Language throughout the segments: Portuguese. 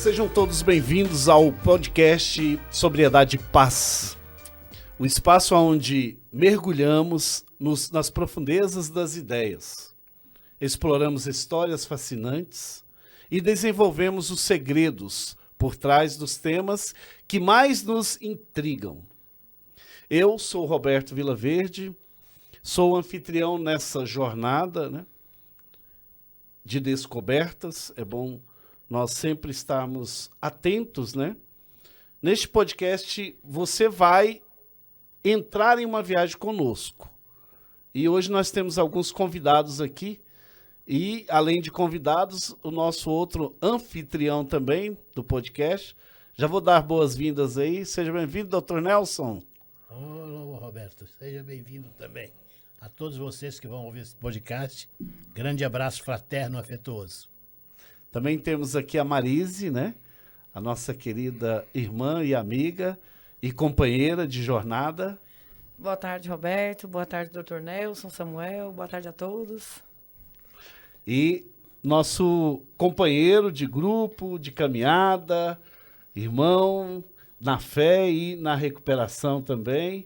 Sejam todos bem-vindos ao podcast Sobriedade e Paz, o espaço onde mergulhamos nas profundezas das ideias, exploramos histórias fascinantes e desenvolvemos os segredos por trás dos temas que mais nos intrigam. Eu sou Roberto Vilaverde, sou anfitrião nessa jornada, de descobertas. É bom nós sempre estarmos atentos, Neste podcast, você vai entrar em uma viagem conosco. E hoje nós temos alguns convidados aqui. E, além de convidados, o nosso outro anfitrião também do podcast. Já vou dar boas-vindas aí. Seja bem-vindo, Dr. Nelson. Olá, Roberto. Seja bem-vindo também. A todos vocês que vão ouvir esse podcast, grande abraço fraterno, afetuoso. Também temos aqui a Marise, a nossa querida irmã e amiga e companheira de jornada. Boa tarde, Roberto. Boa tarde, Dr. Nelson, Samuel. Boa tarde a todos. E nosso companheiro de grupo, de caminhada, irmão na fé e na recuperação também.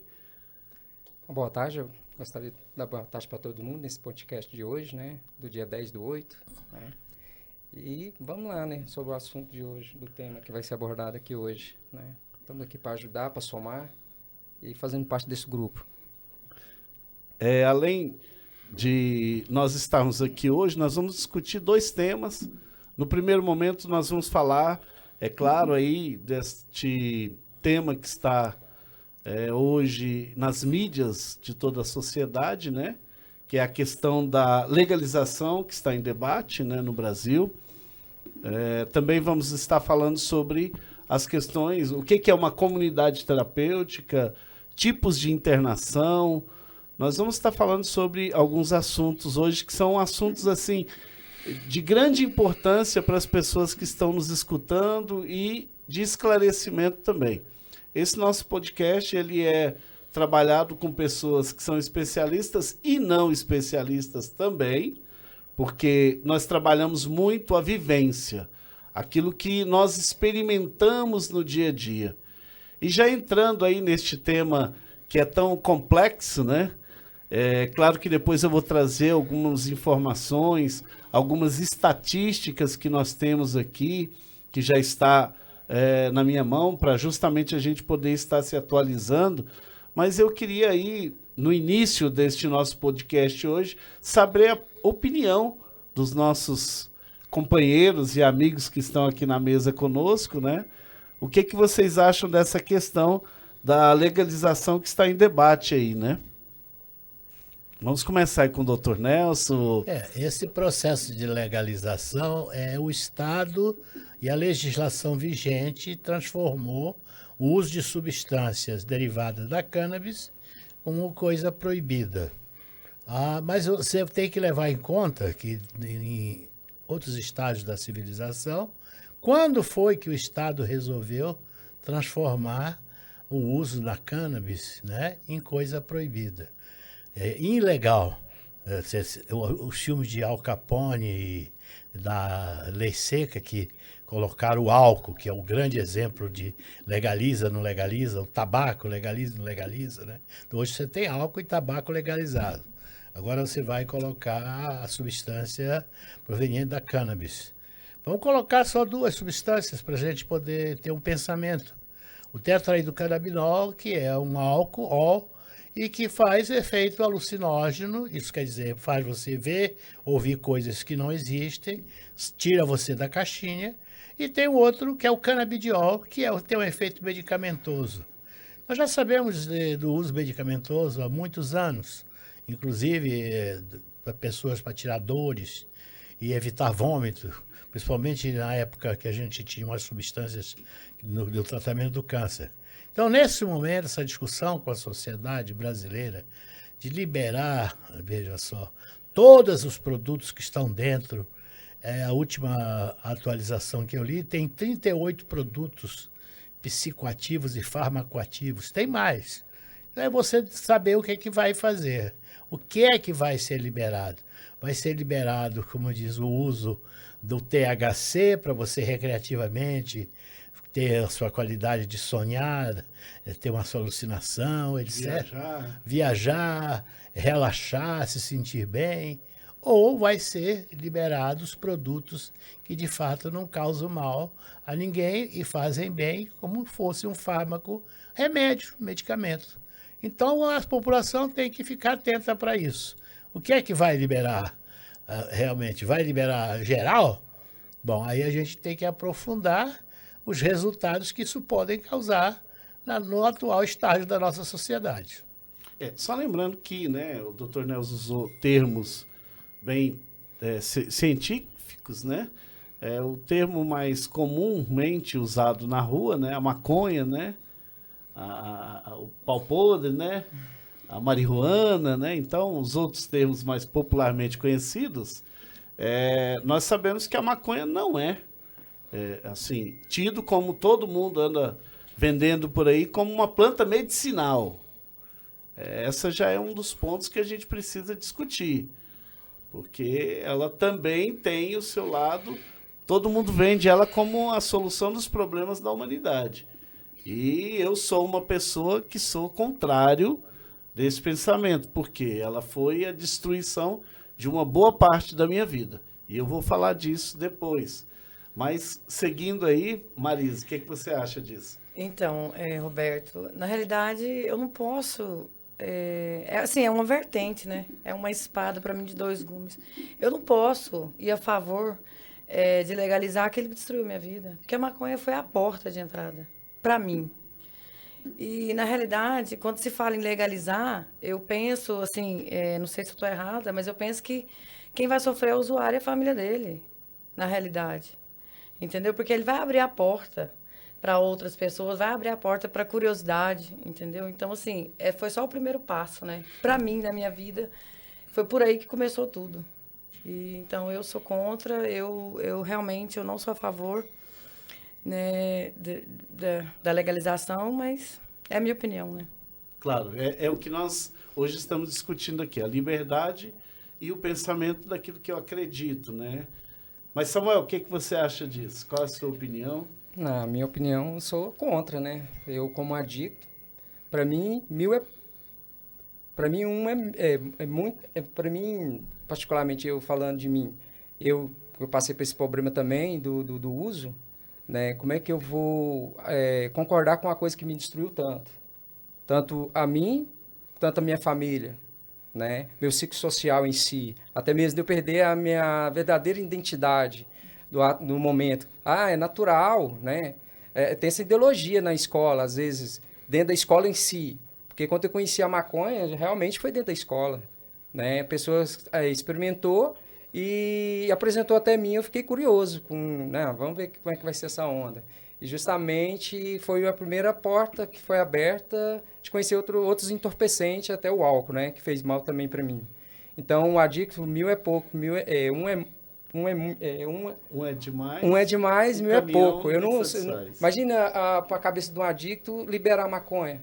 Boa tarde, eu gostaria de dar boa tarde para todo mundo nesse podcast de hoje, do dia 10/8, E vamos lá, sobre o assunto de hoje, do tema que vai ser abordado aqui hoje, Estamos aqui para ajudar, para somar e fazendo parte desse grupo. Além de nós estarmos aqui hoje, nós vamos discutir dois temas. No primeiro momento, nós vamos falar, é claro, aí deste tema que está hoje nas mídias de toda a sociedade, que é a questão da legalização que está em debate, no Brasil. Também vamos estar falando sobre as questões, o que é uma comunidade terapêutica, tipos de internação. Nós vamos estar falando sobre alguns assuntos hoje que são assuntos assim de grande importância para as pessoas que estão nos escutando e de esclarecimento também. Esse nosso podcast ele é trabalhado com pessoas que são especialistas e não especialistas também, porque nós trabalhamos muito a vivência, aquilo que nós experimentamos no dia a dia. E já entrando aí neste tema que é tão complexo, É claro que depois eu vou trazer algumas informações, algumas estatísticas que nós temos aqui, que já está na minha mão, para justamente a gente poder estar se atualizando. Mas eu queria aí, no início deste nosso podcast hoje, saber a opinião dos nossos companheiros e amigos que estão aqui na mesa conosco, O que vocês acham dessa questão da legalização que está em debate aí, Vamos começar aí com o Dr. Nelson. Esse processo de legalização o Estado e a legislação vigente transformou o uso de substâncias derivadas da cannabis como coisa proibida. Mas você tem que levar em conta que em outros estágios da civilização, quando foi que o Estado resolveu transformar o uso da cannabis, em coisa proibida? Ilegal. Os filmes de Al Capone e da Lei Seca, que colocaram o álcool, que é o grande exemplo de legaliza, não legaliza, o tabaco legaliza, não legaliza, Então hoje você tem álcool e tabaco legalizado. Agora você vai colocar a substância proveniente da cannabis. Vamos colocar só duas substâncias para a gente poder ter um pensamento. O tetraidrocannabinol, que é um álcool e que faz efeito alucinógeno, isso quer dizer, faz você ver, ouvir coisas que não existem, tira você da caixinha, e tem o outro, que é o canabidiol, que tem um efeito medicamentoso. Nós já sabemos do uso medicamentoso há muitos anos, inclusive para pessoas para tirar dores e evitar vômito, principalmente na época que a gente tinha umas substâncias no tratamento do câncer. Então, nesse momento, essa discussão com a sociedade brasileira de liberar, veja só, todos os produtos que estão dentro, a última atualização que eu li, tem 38 produtos psicoativos e farmacoativos, tem mais. Então, é você saber o que é que vai fazer, o que é que vai ser liberado. Vai ser liberado, como diz, o uso do THC para você recreativamente ter a sua qualidade de sonhar, ter uma alucinação, etc. Viajar, relaxar, se sentir bem. Ou vai ser liberados produtos que de fato não causam mal a ninguém e fazem bem como fosse um fármaco, remédio, medicamento. Então a população tem que ficar atenta para isso. O que é que vai liberar realmente? Vai liberar geral? Bom, aí a gente tem que aprofundar os resultados que isso podem causar no atual estágio da nossa sociedade. Só lembrando que, né, o Dr. Nelson usou termos bem científicos, né? O termo mais comumente usado na rua, né? A maconha, né? O pau podre, né? A marihuana, né? Então, os outros termos mais popularmente conhecidos, nós sabemos que a maconha não assim, tido como todo mundo anda vendendo por aí como uma planta medicinal. Essa já é um dos pontos que a gente precisa discutir. Porque ela também tem o seu lado, todo mundo vende ela como a solução dos problemas da humanidade. E eu sou uma pessoa que sou contrário desse pensamento, porque ela foi a destruição de uma boa parte da minha vida. E eu vou falar disso depois. Mas, seguindo aí, Marisa, o que você acha disso? Então, Roberto, na realidade, eu não posso... assim, é uma vertente, né? É uma espada para mim de dois gumes. Eu não posso ir a favor de legalizar aquilo que destruiu minha vida. Porque a maconha foi a porta de entrada, para mim. E, na realidade, quando se fala em legalizar, eu penso, assim, não sei se eu estou errada, mas eu penso que quem vai sofrer é o usuário e a família dele, na realidade. Entendeu? Porque ele vai abrir a porta para outras pessoas, vai abrir a porta para curiosidade, entendeu? Então, assim, foi só o primeiro passo, né? Para mim, na minha vida, foi por aí que começou tudo. E, então, eu sou contra, eu realmente eu não sou a favor, né, da legalização, mas é a minha opinião, né? Claro, é o que nós hoje estamos discutindo aqui, a liberdade e o pensamento daquilo que eu acredito, né? Mas, Samuel, o que você acha disso? Qual a sua opinião? Na minha opinião, eu sou contra, né? Eu, como adicto, para mim, para mim, muito... para mim, particularmente, eu falando de mim, eu passei por esse problema também do uso, né? Como é que eu vou concordar com uma coisa que me destruiu tanto? Tanto a mim, tanto a minha família, né? Meu ciclo social em si. Até mesmo de eu perder a minha verdadeira identidade do momento. É natural, né? Tem essa ideologia na escola, às vezes, dentro da escola em si. Porque quando eu conheci a maconha, realmente foi dentro da escola, né? A pessoa experimentou e apresentou até mim, eu fiquei curioso, vamos ver como é que vai ser essa onda. E justamente foi a primeira porta que foi aberta de conhecer outros entorpecentes, até o álcool, né? Que fez mal também para mim. Então, o adicto, 1000 é pouco, um é demais. Um é demais, 1000 é pouco. Imagina para a cabeça de um adicto liberar maconha.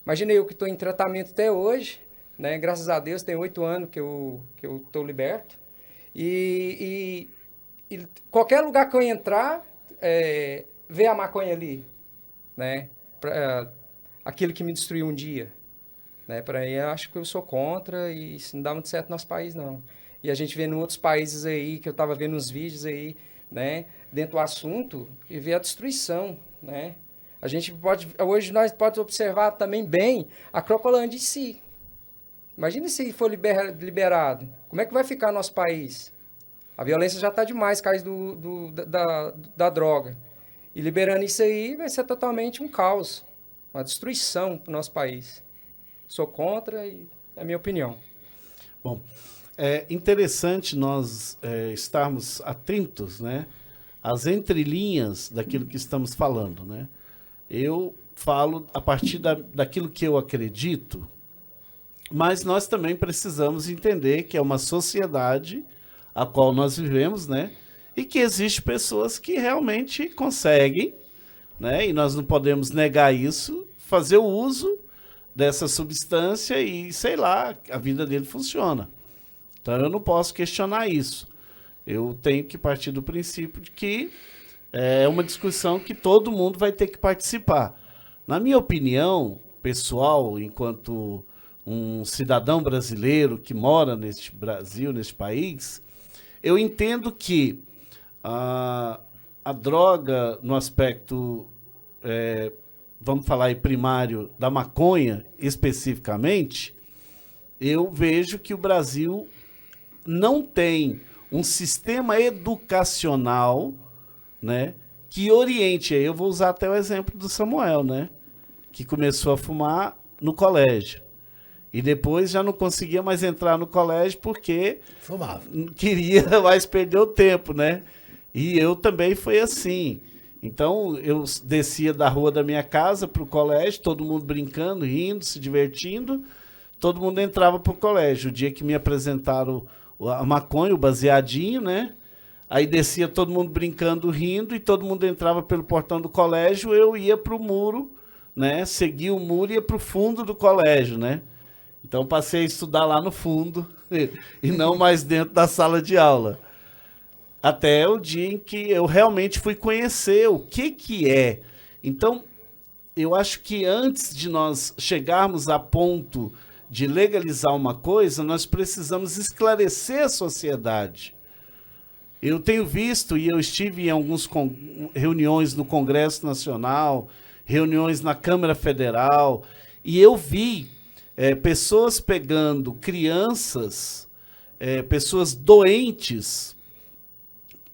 Imagina eu que estou em tratamento até hoje, né? Graças a Deus, tem 8 anos que eu estou liberto. E qualquer lugar que eu entrar, ver a maconha ali, né? Aquilo que me destruiu um dia. Né? Para aí, eu acho que eu sou contra e isso não dá muito certo no nosso país, não. E a gente vê em outros países aí, que eu estava vendo uns vídeos aí, né, dentro do assunto, e vê a destruição, né? Hoje nós podemos observar também bem a Cracolândia em si. Imagina se for liberado. Como é que vai ficar nosso país? A violência já está demais, por causa da droga. E liberando isso aí, vai ser totalmente um caos, uma destruição para o nosso país. Sou contra e é a minha opinião. Bom, é interessante nós estarmos atentos, né, às entrelinhas daquilo que estamos falando, né? Eu falo a partir daquilo que eu acredito, mas nós também precisamos entender que é uma sociedade a qual nós vivemos, né? E que existe pessoas que realmente conseguem, né? E nós não podemos negar isso, fazer o uso dessa substância e, sei lá, a vida dele funciona. Então, eu não posso questionar isso. Eu tenho que partir do princípio de que é uma discussão que todo mundo vai ter que participar. Na minha opinião pessoal, enquanto um cidadão brasileiro que mora neste Brasil, neste país, eu entendo que a droga, no aspecto, vamos falar aí primário, da maconha especificamente, eu vejo que o Brasil não tem um sistema educacional, né, que oriente. Eu vou usar até o exemplo do Samuel, né, que começou a fumar no colégio. E depois já não conseguia mais entrar no colégio porque Fumava. não queria mais perder o tempo, né? E eu também foi assim. Então, eu descia da rua da minha casa para o colégio, todo mundo brincando, rindo, se divertindo. Todo mundo entrava para o colégio. O dia que me apresentaram a maconha, o baseadinho, né? Aí descia todo mundo brincando, rindo, e todo mundo entrava pelo portão do colégio, eu ia para o muro, né? Seguia o muro e ia para o fundo do colégio, né? Então, passei a estudar lá no fundo e não mais dentro da sala de aula. Até o dia em que eu realmente fui conhecer o que é. Então, eu acho que antes de nós chegarmos a ponto de legalizar uma coisa, nós precisamos esclarecer a sociedade. Eu tenho visto, e eu estive em algumas reuniões no Congresso Nacional, reuniões na Câmara Federal, e eu vi pessoas pegando crianças, pessoas doentes,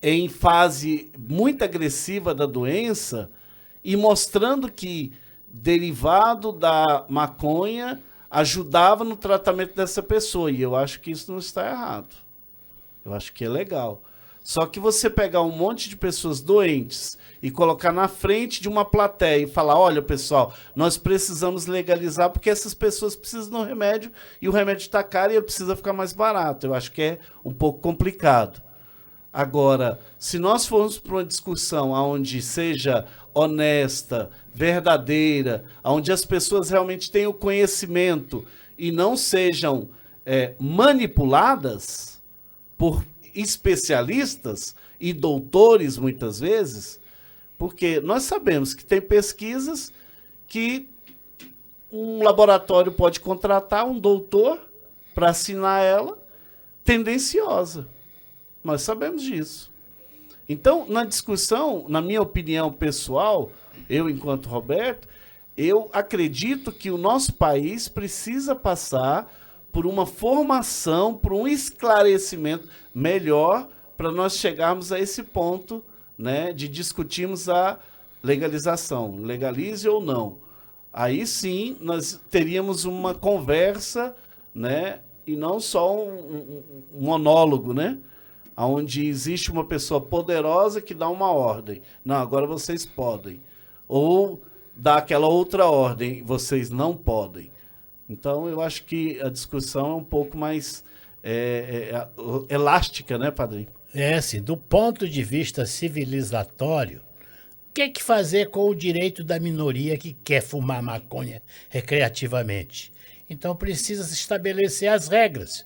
em fase muito agressiva da doença, e mostrando que, derivado da maconha, ajudava no tratamento dessa pessoa. E eu acho que isso não está errado. Eu acho que é legal. Só que você pegar um monte de pessoas doentes e colocar na frente de uma plateia e falar, olha, pessoal, nós precisamos legalizar porque essas pessoas precisam de um remédio e o remédio está caro e precisa ficar mais barato. Eu acho que é um pouco complicado. Agora, se nós formos para uma discussão onde seja honesta, verdadeira, onde as pessoas realmente tenham conhecimento e não sejam manipuladas por especialistas e doutores, muitas vezes, porque nós sabemos que tem pesquisas que um laboratório pode contratar um doutor para assinar ela, tendenciosa. Nós sabemos disso. Então, na discussão, na minha opinião pessoal, eu, enquanto Roberto, eu acredito que o nosso país precisa passar por uma formação, por um esclarecimento melhor para nós chegarmos a esse ponto, né, de discutirmos a legalização, legalize ou não. Aí sim nós teríamos uma conversa, né, e não só um monólogo, né, onde existe uma pessoa poderosa que dá uma ordem. Não, agora vocês podem. Ou dá aquela outra ordem, vocês não podem. Então, eu acho que a discussão é um pouco mais elástica, né, padrinho? Assim, do ponto de vista civilizatório, o que fazer com o direito da minoria que quer fumar maconha recreativamente? Então, precisa se estabelecer as regras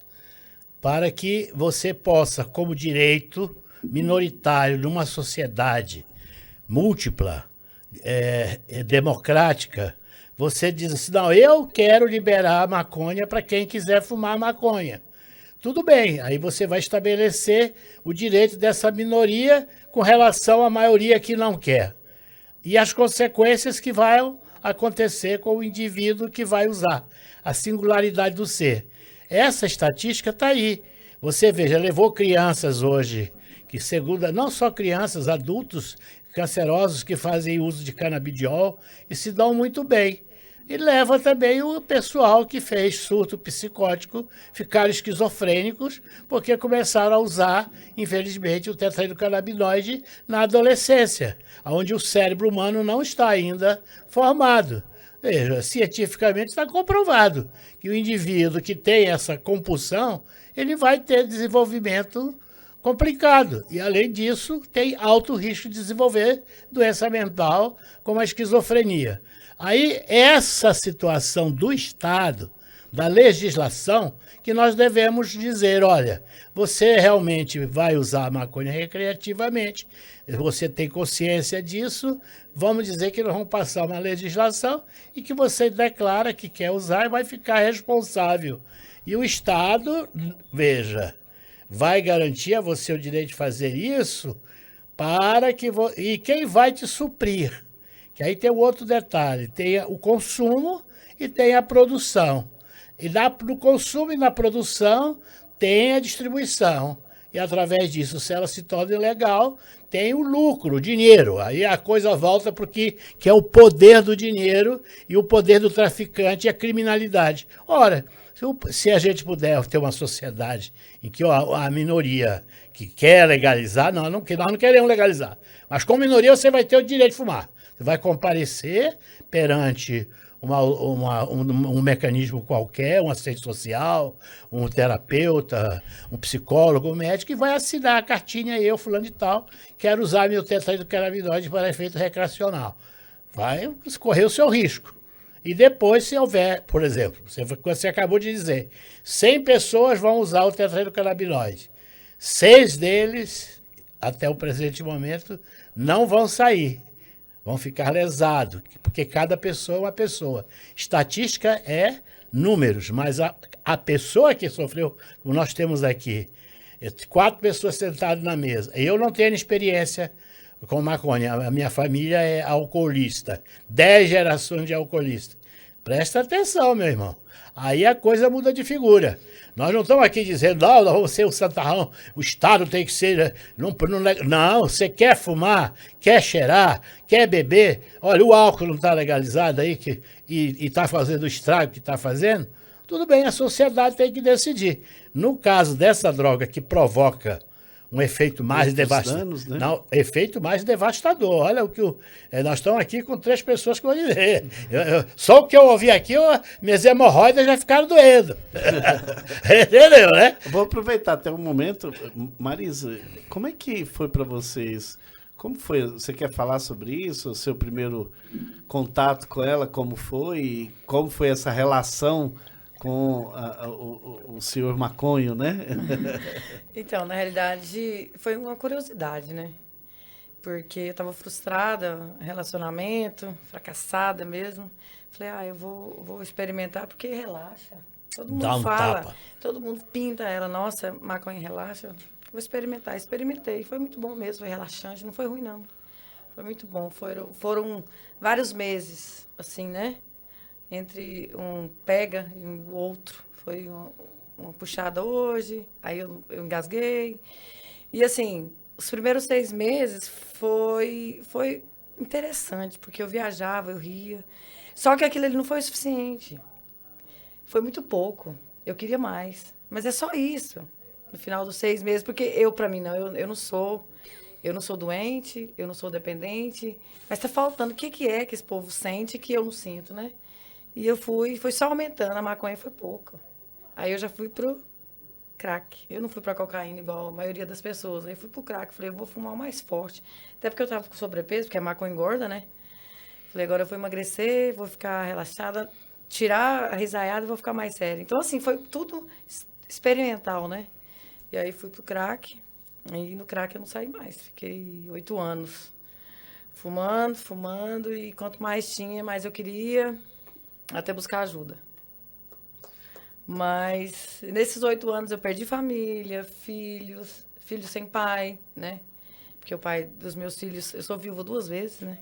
para que você possa, como direito minoritário numa sociedade múltipla, democrática, você diz assim, não, eu quero liberar a maconha para quem quiser fumar maconha. Tudo bem, aí você vai estabelecer o direito dessa minoria com relação à maioria que não quer. E as consequências que vão acontecer com o indivíduo que vai usar, a singularidade do ser. Essa estatística está aí. Você veja, levou crianças hoje, que segundo, não só crianças, adultos cancerosos que fazem uso de canabidiol e se dão muito bem. E leva também o pessoal que fez surto psicótico, ficaram esquizofrênicos, porque começaram a usar, infelizmente, o tetraidrocannabinoide na adolescência, onde o cérebro humano não está ainda formado. Veja, cientificamente está comprovado que o indivíduo que tem essa compulsão, ele vai ter desenvolvimento complicado. E, além disso, tem alto risco de desenvolver doença mental, como a esquizofrenia. Aí, essa situação do Estado, da legislação que nós devemos dizer, olha, você realmente vai usar a maconha recreativamente, você tem consciência disso, vamos dizer que nós vamos passar uma legislação e que você declara que quer usar e vai ficar responsável. E o Estado, veja, vai garantir a você o direito de fazer isso para que... E quem vai te suprir? Que aí tem o outro detalhe, tem o consumo e tem a produção. E no consumo e na produção tem a distribuição. E através disso, se ela se torna ilegal, tem o lucro, o dinheiro. Aí a coisa volta para o que é o poder do dinheiro e o poder do traficante e a criminalidade. Ora, se a gente puder ter uma sociedade em que a minoria que quer legalizar, nós não queremos legalizar, mas com minoria você vai ter o direito de fumar. Você vai comparecer perante um mecanismo qualquer, um assistente social, um terapeuta, um psicólogo, um médico, e vai assinar a cartinha, eu, fulano de tal, quero usar meu tetrahidrocannabinoide para efeito recreacional. Vai correr o seu risco. E depois, se houver, por exemplo, você acabou de dizer, 100 pessoas vão usar o tetrahidrocannabinoide. 6 deles, até o presente momento, não vão sair. Vão ficar lesados, porque cada pessoa é uma pessoa. Estatística é números, mas a pessoa que sofreu, como nós temos aqui, 4 pessoas sentadas na mesa. Eu não tenho experiência com maconha, a minha família é alcoolista, 10 gerações de alcoolista. Presta atenção, meu irmão. Aí a coisa muda de figura. Nós não estamos aqui dizendo, não, vamos ser o santarrão, o Estado tem que ser... Não, você quer fumar, quer cheirar, quer beber. Olha, o álcool não está legalizado aí e está fazendo o estrago que está fazendo. Tudo bem, a sociedade tem que decidir. No caso dessa droga que provoca um efeito mais devastador. Né? Não, efeito mais devastador. Olha o que nós estamos aqui com 3 pessoas que vão dizer. Só o que eu ouvi aqui, minhas hemorroidas já ficaram doendo. Entendeu, né? Vou aproveitar até um momento. Marisa, como é que foi para vocês? Como foi? Você quer falar sobre isso? O seu primeiro contato com ela, como foi? E como foi essa relação com o senhor maconho, né? Então, na realidade, foi uma curiosidade, né? Porque eu estava frustrada, relacionamento, fracassada mesmo. Falei, eu vou experimentar porque relaxa. Todo mundo Dá um fala, tapa. todo mundo pinta ela, nossa, maconha relaxa. Vou experimentar. Experimentei, foi muito bom mesmo, foi relaxante, não foi ruim não. Foi muito bom, foram vários meses, assim, né? Entre um pega e o outro. Foi uma puxada hoje, aí eu engasguei. E assim, os primeiros 6 meses foi interessante, porque eu viajava, eu ria. Só que aquilo ali não foi o suficiente. Foi muito pouco. Eu queria mais. Mas é só isso. No final dos 6 meses, porque para mim, não, eu não sou. Eu não sou doente, eu não sou dependente. Mas tá faltando o que é que esse povo sente que eu não sinto, né? E eu foi só aumentando, a maconha foi pouco. Aí eu já fui pro crack. Eu não fui pra cocaína igual a maioria das pessoas. Aí fui pro crack, falei, eu vou fumar o mais forte. Até porque eu tava com sobrepeso, porque a maconha engorda, né? Falei, agora eu vou emagrecer, vou ficar relaxada, tirar a risaiada e vou ficar mais séria. Então, assim, foi tudo experimental, né? E aí fui pro crack, e no crack eu não saí mais. Fiquei 8 anos fumando, e quanto mais tinha, mais eu queria... até buscar ajuda. Mas nesses 8 anos eu perdi família, filhos sem pai, né? Porque o pai dos meus filhos, eu sou viúva 2 vezes, né?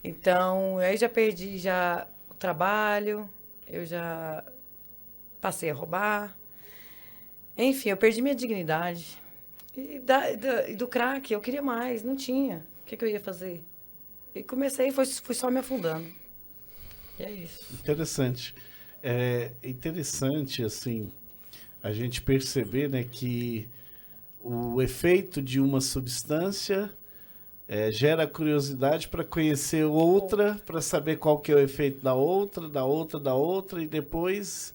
Então, aí já perdi o trabalho, eu já passei a roubar. Enfim, eu perdi minha dignidade. E do crack, eu queria mais, não tinha. O que eu ia fazer? E comecei, fui só me afundando. E é isso. Interessante. É interessante, assim, a gente perceber, né, que o efeito de uma substância gera curiosidade para conhecer outra, para saber qual que é o efeito da outra, e depois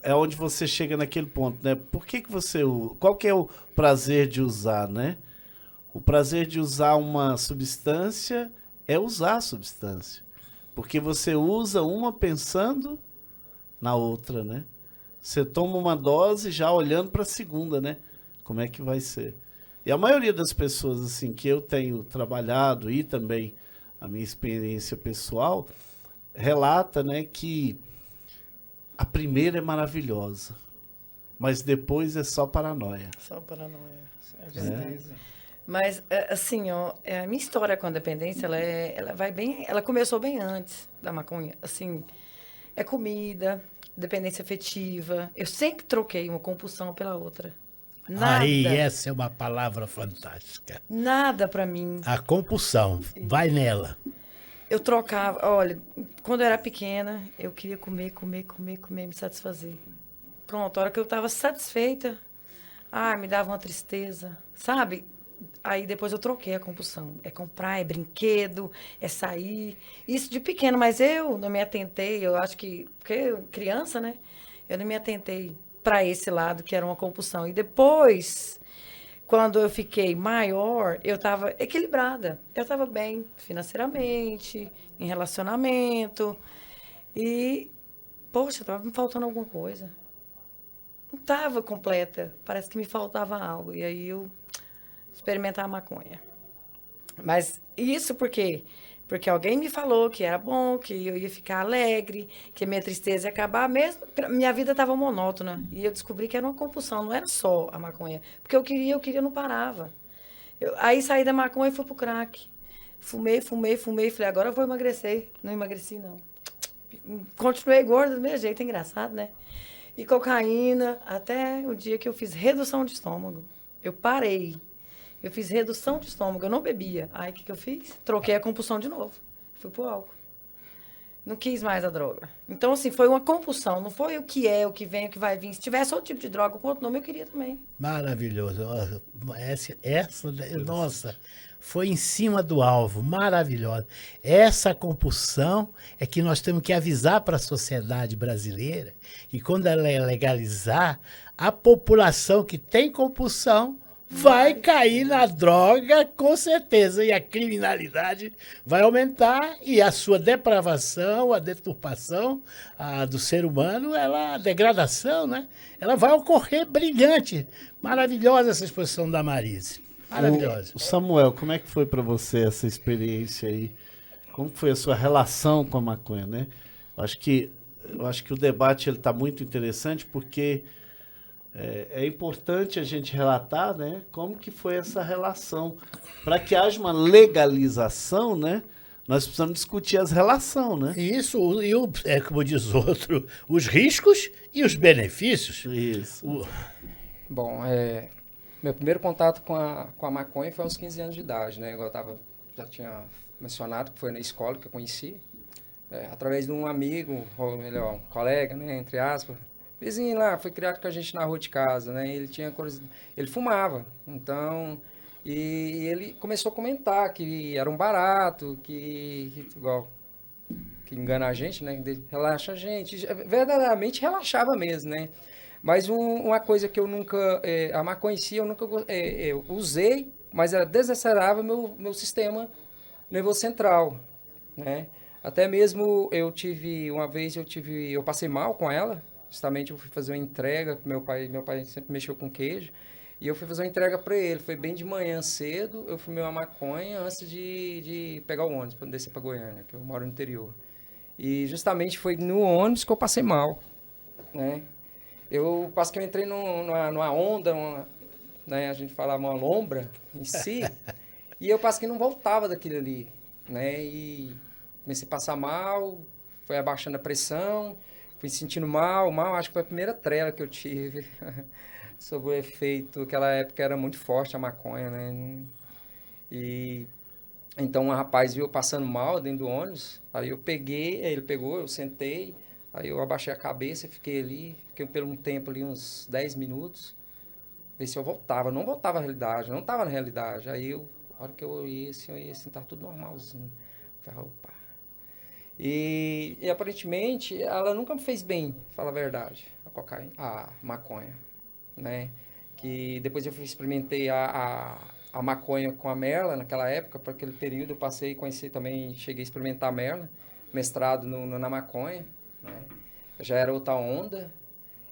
é onde você chega naquele ponto, né? Por que você... Qual que é o prazer de usar, né? O prazer de usar uma substância é usar a substância. Porque você usa uma pensando na outra, né? Você toma uma dose já olhando para a segunda, né? Como é que vai ser? E a maioria das pessoas assim que eu tenho trabalhado e também a minha experiência pessoal relata, né, que a primeira é maravilhosa, mas depois é só paranoia. Só paranoia, é verdade. Mas, assim, ó, a minha história com a dependência, ela vai bem, ela começou bem antes da maconha. Assim, é comida, dependência afetiva. Eu sempre troquei uma compulsão pela outra. Nada. Aí, essa é uma palavra fantástica. Nada pra mim. A compulsão. Vai nela. Eu trocava, olha, quando eu era pequena, eu queria comer, me satisfazer. Pronto, a hora que eu estava satisfeita, me dava uma tristeza, sabe? Aí depois eu troquei a compulsão. É comprar, é brinquedo, é sair. Isso de pequeno, mas eu não me atentei, eu acho que, porque criança, né? Eu não me atentei para esse lado que era uma compulsão. E depois, quando eu fiquei maior, eu estava equilibrada. Eu estava bem financeiramente, em relacionamento. E, poxa, estava me faltando alguma coisa. Não estava completa. Parece que me faltava algo. E aí eu experimentar a maconha. Mas isso por quê? Porque alguém me falou que era bom, que eu ia ficar alegre, que a minha tristeza ia acabar mesmo. Minha vida estava monótona. E eu descobri que era uma compulsão, não era só a maconha. Porque eu queria, não parava. Aí saí da maconha e fui pro crack. Fumei. Falei, agora eu vou emagrecer. Não emagreci, não. Continuei gorda do mesmo jeito, engraçado, né? E cocaína, até o dia que eu fiz redução de estômago. Eu parei. Eu fiz redução de estômago, eu não bebia. Aí o que eu fiz? Troquei a compulsão de novo. Fui pro álcool. Não quis mais a droga. Então, assim, foi uma compulsão. Não foi o que é, o que vem, o que vai vir. Se tivesse outro tipo de droga com outro nome, eu queria também. Maravilhoso. Nossa, foi em cima do alvo. Maravilhosa. Essa compulsão é que nós temos que avisar para a sociedade brasileira que quando ela legalizar, a população que tem compulsão vai cair na droga, com certeza, e a criminalidade vai aumentar e a sua depravação, a deturpação do ser humano, a degradação, né? Ela vai ocorrer brilhante. Maravilhosa essa exposição da Marise. Maravilhosa. O Samuel, como é que foi para você essa experiência aí? Como foi a sua relação com a maconha, né? Eu acho que o debate ele está muito interessante porque é importante a gente relatar, né, como que foi essa relação. Para que haja uma legalização, né, nós precisamos discutir as relações, né? Isso, como diz outro, os riscos e os benefícios. Isso. Bom, meu primeiro contato com a maconha foi aos 15 anos de idade, né? Igual já tinha mencionado, que foi na escola que eu conheci, através de um amigo, ou melhor, um colega, né, entre aspas, vizinho lá, foi criado com a gente na rua de casa, né? Ele fumava, então, e ele começou a comentar que era um barato, que engana a gente, né? Relaxa a gente, verdadeiramente relaxava mesmo, né? Mas uma coisa que eu nunca, a maconha em si, eu nunca eu usei, mas ela desacelerava meu sistema nervoso central, né? Até mesmo eu passei mal com ela. Justamente eu fui fazer uma entrega, meu pai sempre mexeu com queijo, e eu fui fazer uma entrega para ele, foi bem de manhã cedo, eu fumei uma maconha antes de pegar o ônibus, para descer para Goiânia, que eu moro no interior. E justamente foi no ônibus que eu passei mal, né? Eu entrei numa onda, né, a gente falava uma lombra em si, e eu que não voltava daquilo ali, né? E comecei a passar mal, foi abaixando a pressão, fui sentindo mal, acho que foi a primeira trela que eu tive sobre o efeito. Aquela época era muito forte a maconha, né? E então um rapaz viu eu passando mal dentro do ônibus, aí ele pegou, eu sentei, aí eu abaixei a cabeça, fiquei por um tempo ali, uns 10 minutos, ver se eu voltava. Não voltava à realidade, não estava na realidade. Aí, a hora que eu olhei assim, tava tudo normalzinho. Falei, opa. E aparentemente ela nunca me fez bem, fala a verdade, a maconha, né? Que depois eu experimentei a maconha com a Merla naquela época, para aquele período eu passei, conheci também, cheguei a experimentar a Merla, mestrado na maconha, né? já era outra onda,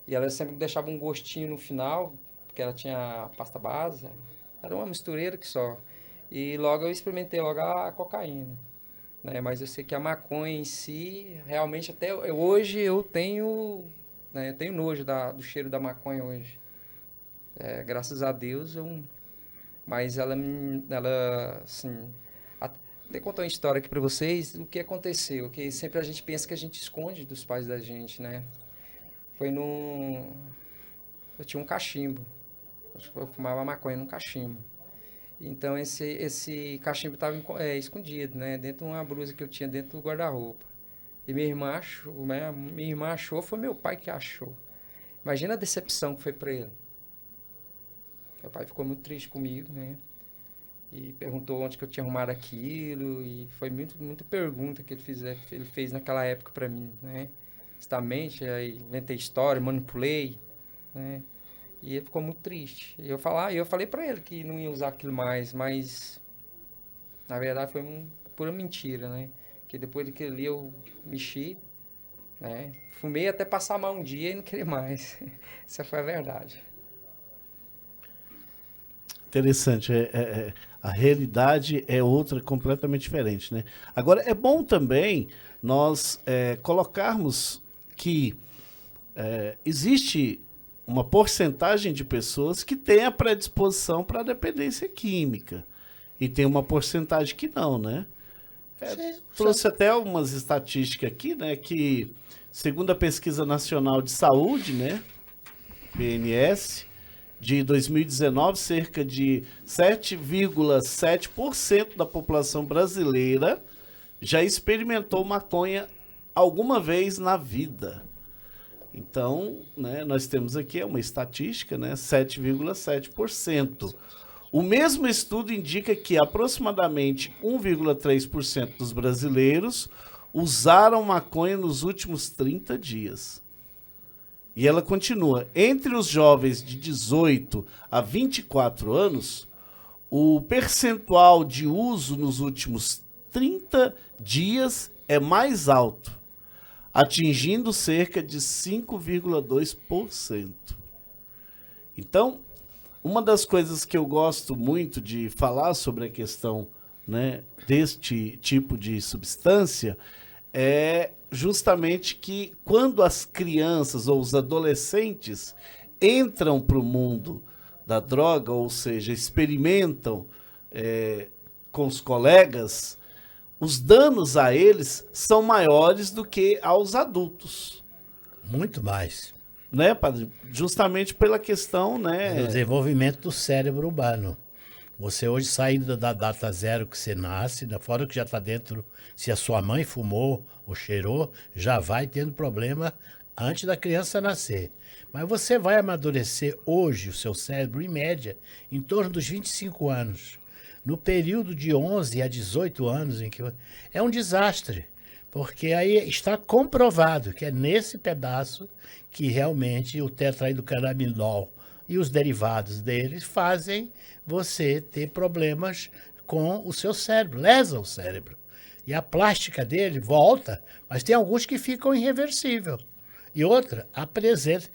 e ela sempre deixava um gostinho no final, porque ela tinha pasta base, era uma mistureira que só. E logo eu experimentei logo a cocaína, né? Mas eu sei que a maconha em si, realmente hoje eu tenho, né, eu tenho nojo do cheiro da maconha hoje. Graças a Deus, mas ela, assim, vou contar uma história aqui para vocês, o que aconteceu, que sempre a gente pensa que a gente esconde dos pais da gente, né? Eu tinha um cachimbo, eu fumava maconha num cachimbo. Então esse cachimbo estava escondido, né? Dentro de uma blusa que eu tinha dentro do guarda-roupa. E minha irmã achou, foi meu pai que achou. Imagina a decepção que foi para ele. Meu pai ficou muito triste comigo, né? E perguntou onde que eu tinha arrumado aquilo. E foi muita pergunta que ele fez naquela época para mim, né? Justamente, aí inventei história, manipulei, né? E ele ficou muito triste. E eu falei para ele que não ia usar aquilo mais, mas na verdade foi uma pura mentira, né? Que depois daquilo ali eu mexi, né? Fumei até passar mal um dia e não queria mais. Essa foi a verdade. Interessante. A realidade é outra, completamente diferente, né? Agora, é bom também nós colocarmos que existe uma porcentagem de pessoas que tem a predisposição para a dependência química. E tem uma porcentagem que não, né? Trouxe até umas estatísticas aqui, né? Que, segundo a Pesquisa Nacional de Saúde, né? PNS, de 2019, cerca de 7,7% da população brasileira já experimentou maconha alguma vez na vida. Então, né, nós temos aqui uma estatística, né, 7,7%. O mesmo estudo indica que aproximadamente 1,3% dos brasileiros usaram maconha nos últimos 30 dias. E ela continua. Entre os jovens de 18 a 24 anos, o percentual de uso nos últimos 30 dias é mais alto, atingindo cerca de 5,2%. Então, uma das coisas que eu gosto muito de falar sobre a questão, né, deste tipo de substância é justamente que quando as crianças ou os adolescentes entram para o mundo da droga, ou seja, experimentam com os colegas, os danos a eles são maiores do que aos adultos. Muito mais. Né, padre? Justamente pela questão, né? O desenvolvimento do cérebro humano. Você hoje, saindo da data zero que você nasce, fora que já está dentro, se a sua mãe fumou ou cheirou, já vai tendo problema antes da criança nascer. Mas você vai amadurecer hoje o seu cérebro, em média, em torno dos 25 anos. No período de 11 a 18 anos, em que é um desastre. Porque aí está comprovado que é nesse pedaço que realmente o tetraidrocannabinol e os derivados deles fazem você ter problemas com o seu cérebro, lesam o cérebro. E a plástica dele volta, mas tem alguns que ficam irreversível. E outra, apresenta.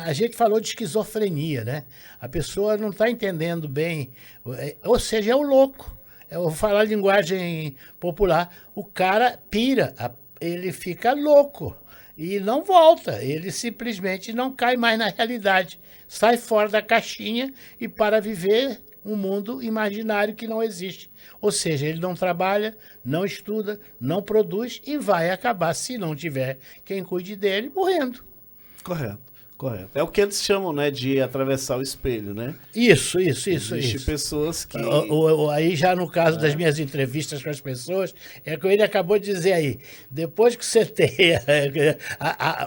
A gente falou de esquizofrenia, né? A pessoa não está entendendo bem, ou seja, é o louco. Eu vou falar linguagem popular. O cara pira, ele fica louco e não volta. Ele simplesmente não cai mais na realidade. Sai fora da caixinha e para viver um mundo imaginário que não existe. Ou seja, ele não trabalha, não estuda, não produz e vai acabar, se não tiver quem cuide dele, morrendo. Correto. Correto. É o que eles chamam, né, de atravessar o espelho, né? Isso. Existem pessoas que... Aí já no caso das minhas entrevistas com as pessoas, é que ele acabou de dizer aí, depois que você tem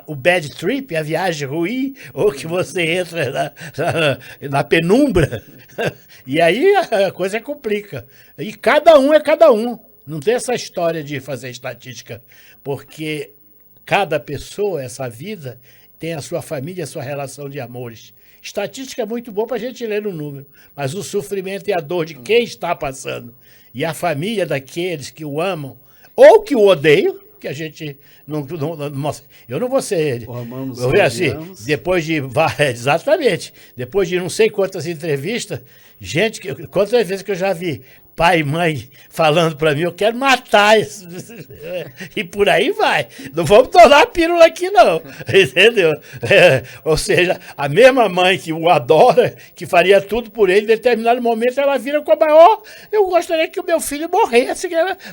o bad trip, a viagem ruim, ou que você entra na penumbra, e aí a coisa complica. E cada um é cada um. Não tem essa história de fazer estatística, porque cada pessoa, essa vida... tem a sua família, a sua relação de amores. Estatística é muito boa para a gente ler no número, mas o sofrimento e a dor de quem está passando e a família daqueles que o amam ou que o odeiam, que a gente eu não vou ser... O amamos, Eu vejo assim, odiamos. exatamente, depois de não sei quantas entrevistas, quantas vezes que eu já vi pai e mãe falando para mim, eu quero matar isso. E por aí vai. Não vamos tornar a pílula aqui, não. Entendeu? Ou seja, a mesma mãe que o adora, que faria tudo por ele, em determinado momento ela vira com a maior, eu gostaria que o meu filho morresse,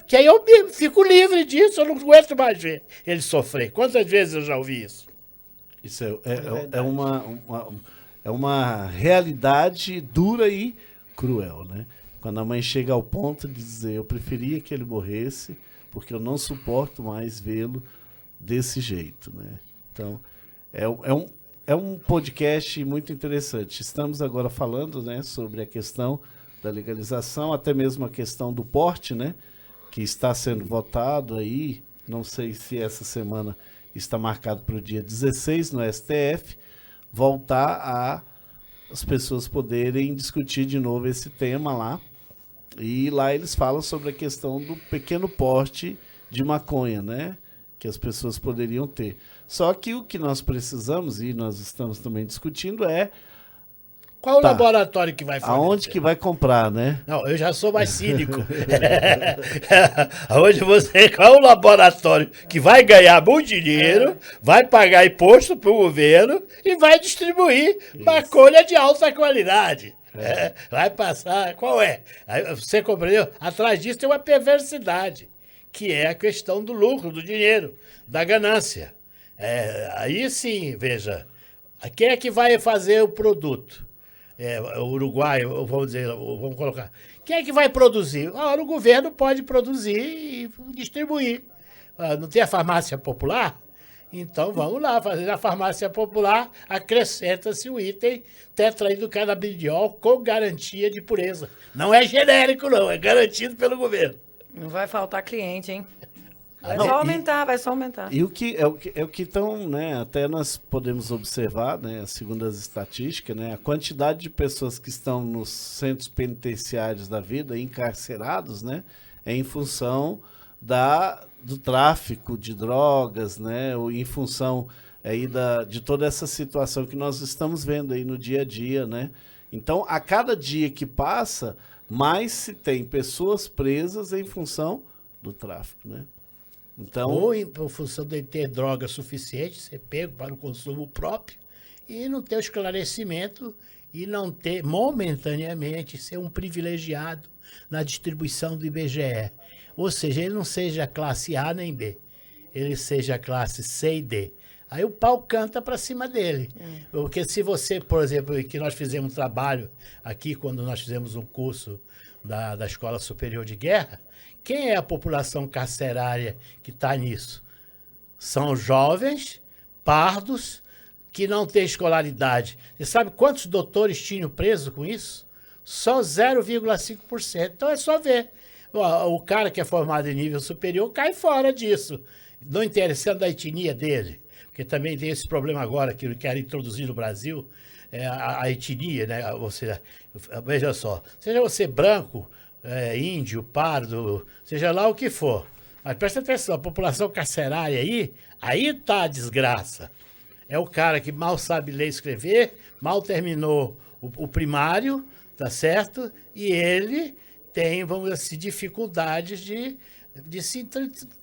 que aí eu fico livre disso, eu não aguento mais ver ele sofrer. Quantas vezes eu já ouvi isso? Isso é uma realidade dura e cruel, né? Quando a mãe chega ao ponto de dizer, eu preferia que ele morresse, porque eu não suporto mais vê-lo desse jeito, né? Então, é um podcast muito interessante. Estamos agora falando, né, sobre a questão da legalização, até mesmo a questão do porte, né? Que está sendo votado aí, não sei se essa semana está marcado para o dia 16 no STF, voltar a as pessoas poderem discutir de novo esse tema lá. E lá eles falam sobre a questão do pequeno porte de maconha, né? Que as pessoas poderiam ter. Só que o que nós precisamos, e nós estamos também discutindo, é qual o laboratório que vai fornecer? Aonde que vai comprar, né? Não, eu já sou mais cínico. Qual o laboratório que vai ganhar muito dinheiro, vai pagar imposto para o governo e vai distribuir maconha de alta qualidade. Vai passar, qual é? Aí, você compreendeu? Atrás disso tem uma perversidade, que é a questão do lucro, do dinheiro, da ganância. Aí sim, veja, quem é que vai fazer o produto? O Uruguai, vamos colocar. Quem é que vai produzir? O governo pode produzir e distribuir. Não tem a farmácia popular? Então vamos lá, fazer a farmácia popular, acrescenta-se o item tetraidrocanabidiol com garantia de pureza. Não é genérico, não, é garantido pelo governo. Não vai faltar cliente, hein? Vai só aumentar. E o que estão, né? Até nós podemos observar, né? Segundo as estatísticas, né? A quantidade de pessoas que estão nos centros penitenciários da vida, encarcerados, né? É em função do tráfico de drogas, né? Ou em função aí de toda essa situação que nós estamos vendo aí no dia a dia, né? Então, a cada dia que passa, mais se tem pessoas presas em função do tráfico, né? Então, ou em função de ter droga suficiente, ser pego para o consumo próprio, e não ter o esclarecimento e não ter, momentaneamente, ser um privilegiado na distribuição do IBGE. Ou seja, ele não seja classe A nem B, ele seja classe C e D. Aí o pau canta para cima dele. Porque se você, por exemplo, que nós fizemos um trabalho aqui, quando nós fizemos um curso da Escola Superior de Guerra, quem é a população carcerária que está nisso? São jovens, pardos, que não têm escolaridade. Você sabe quantos doutores tinham preso com isso? Só 0,5%. Então é só ver. O cara que é formado em nível superior cai fora disso. Não interessando a etnia dele. Porque também tem esse problema agora que querem introduzir no Brasil, a etnia, né? Ou seja, veja só, seja você branco, índio, pardo, seja lá o que for. Mas presta atenção, a população carcerária aí está a desgraça. É o cara que mal sabe ler e escrever, mal terminou o primário, tá certo? E ele tem, vamos dizer assim, dificuldades de se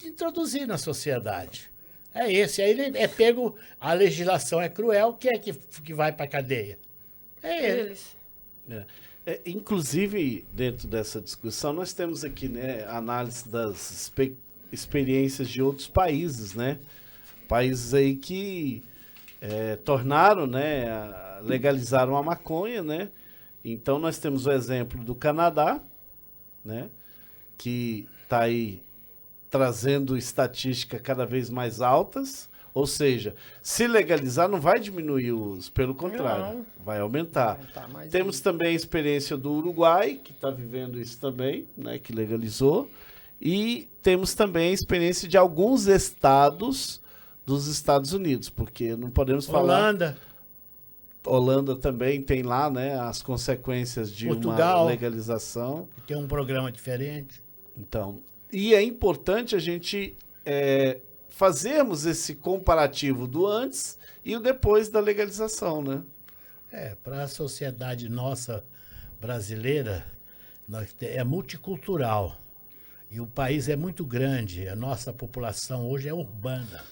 introduzir na sociedade. É esse. Aí ele é pego, a legislação é cruel, quem é que vai para a cadeia? É eles. Inclusive, dentro dessa discussão, nós temos aqui, né, a análise das experiências de outros países, né? Países aí que tornaram, né, legalizaram a maconha, né? Então, nós temos o exemplo do Canadá, né, que está aí trazendo estatísticas cada vez mais altas, ou seja, se legalizar não vai diminuir o uso, pelo contrário, vai aumentar. Temos também a experiência do Uruguai, que está vivendo isso também, né, que legalizou, e temos também a experiência de alguns estados dos Estados Unidos, porque não podemos falar... Holanda também tem lá, né, as consequências de Portugal, uma legalização. Tem um programa diferente. Então, e é importante a gente fazermos esse comparativo do antes e o depois da legalização, né? Para a sociedade nossa brasileira, é multicultural. E o país é muito grande, a nossa população hoje é urbana.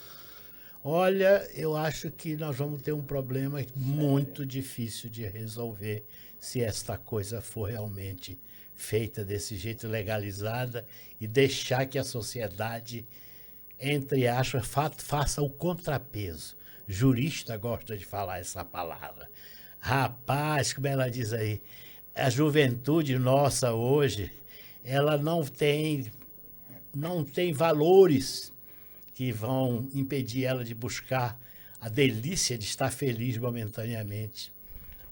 Olha, eu acho que nós vamos ter um problema muito difícil de resolver se esta coisa for realmente feita desse jeito, legalizada, e deixar que a sociedade, entre aspas, faça o contrapeso. Jurista gosta de falar essa palavra. Rapaz, como ela diz aí, a juventude nossa hoje, ela não tem valores que vão impedir ela de buscar a delícia de estar feliz momentaneamente.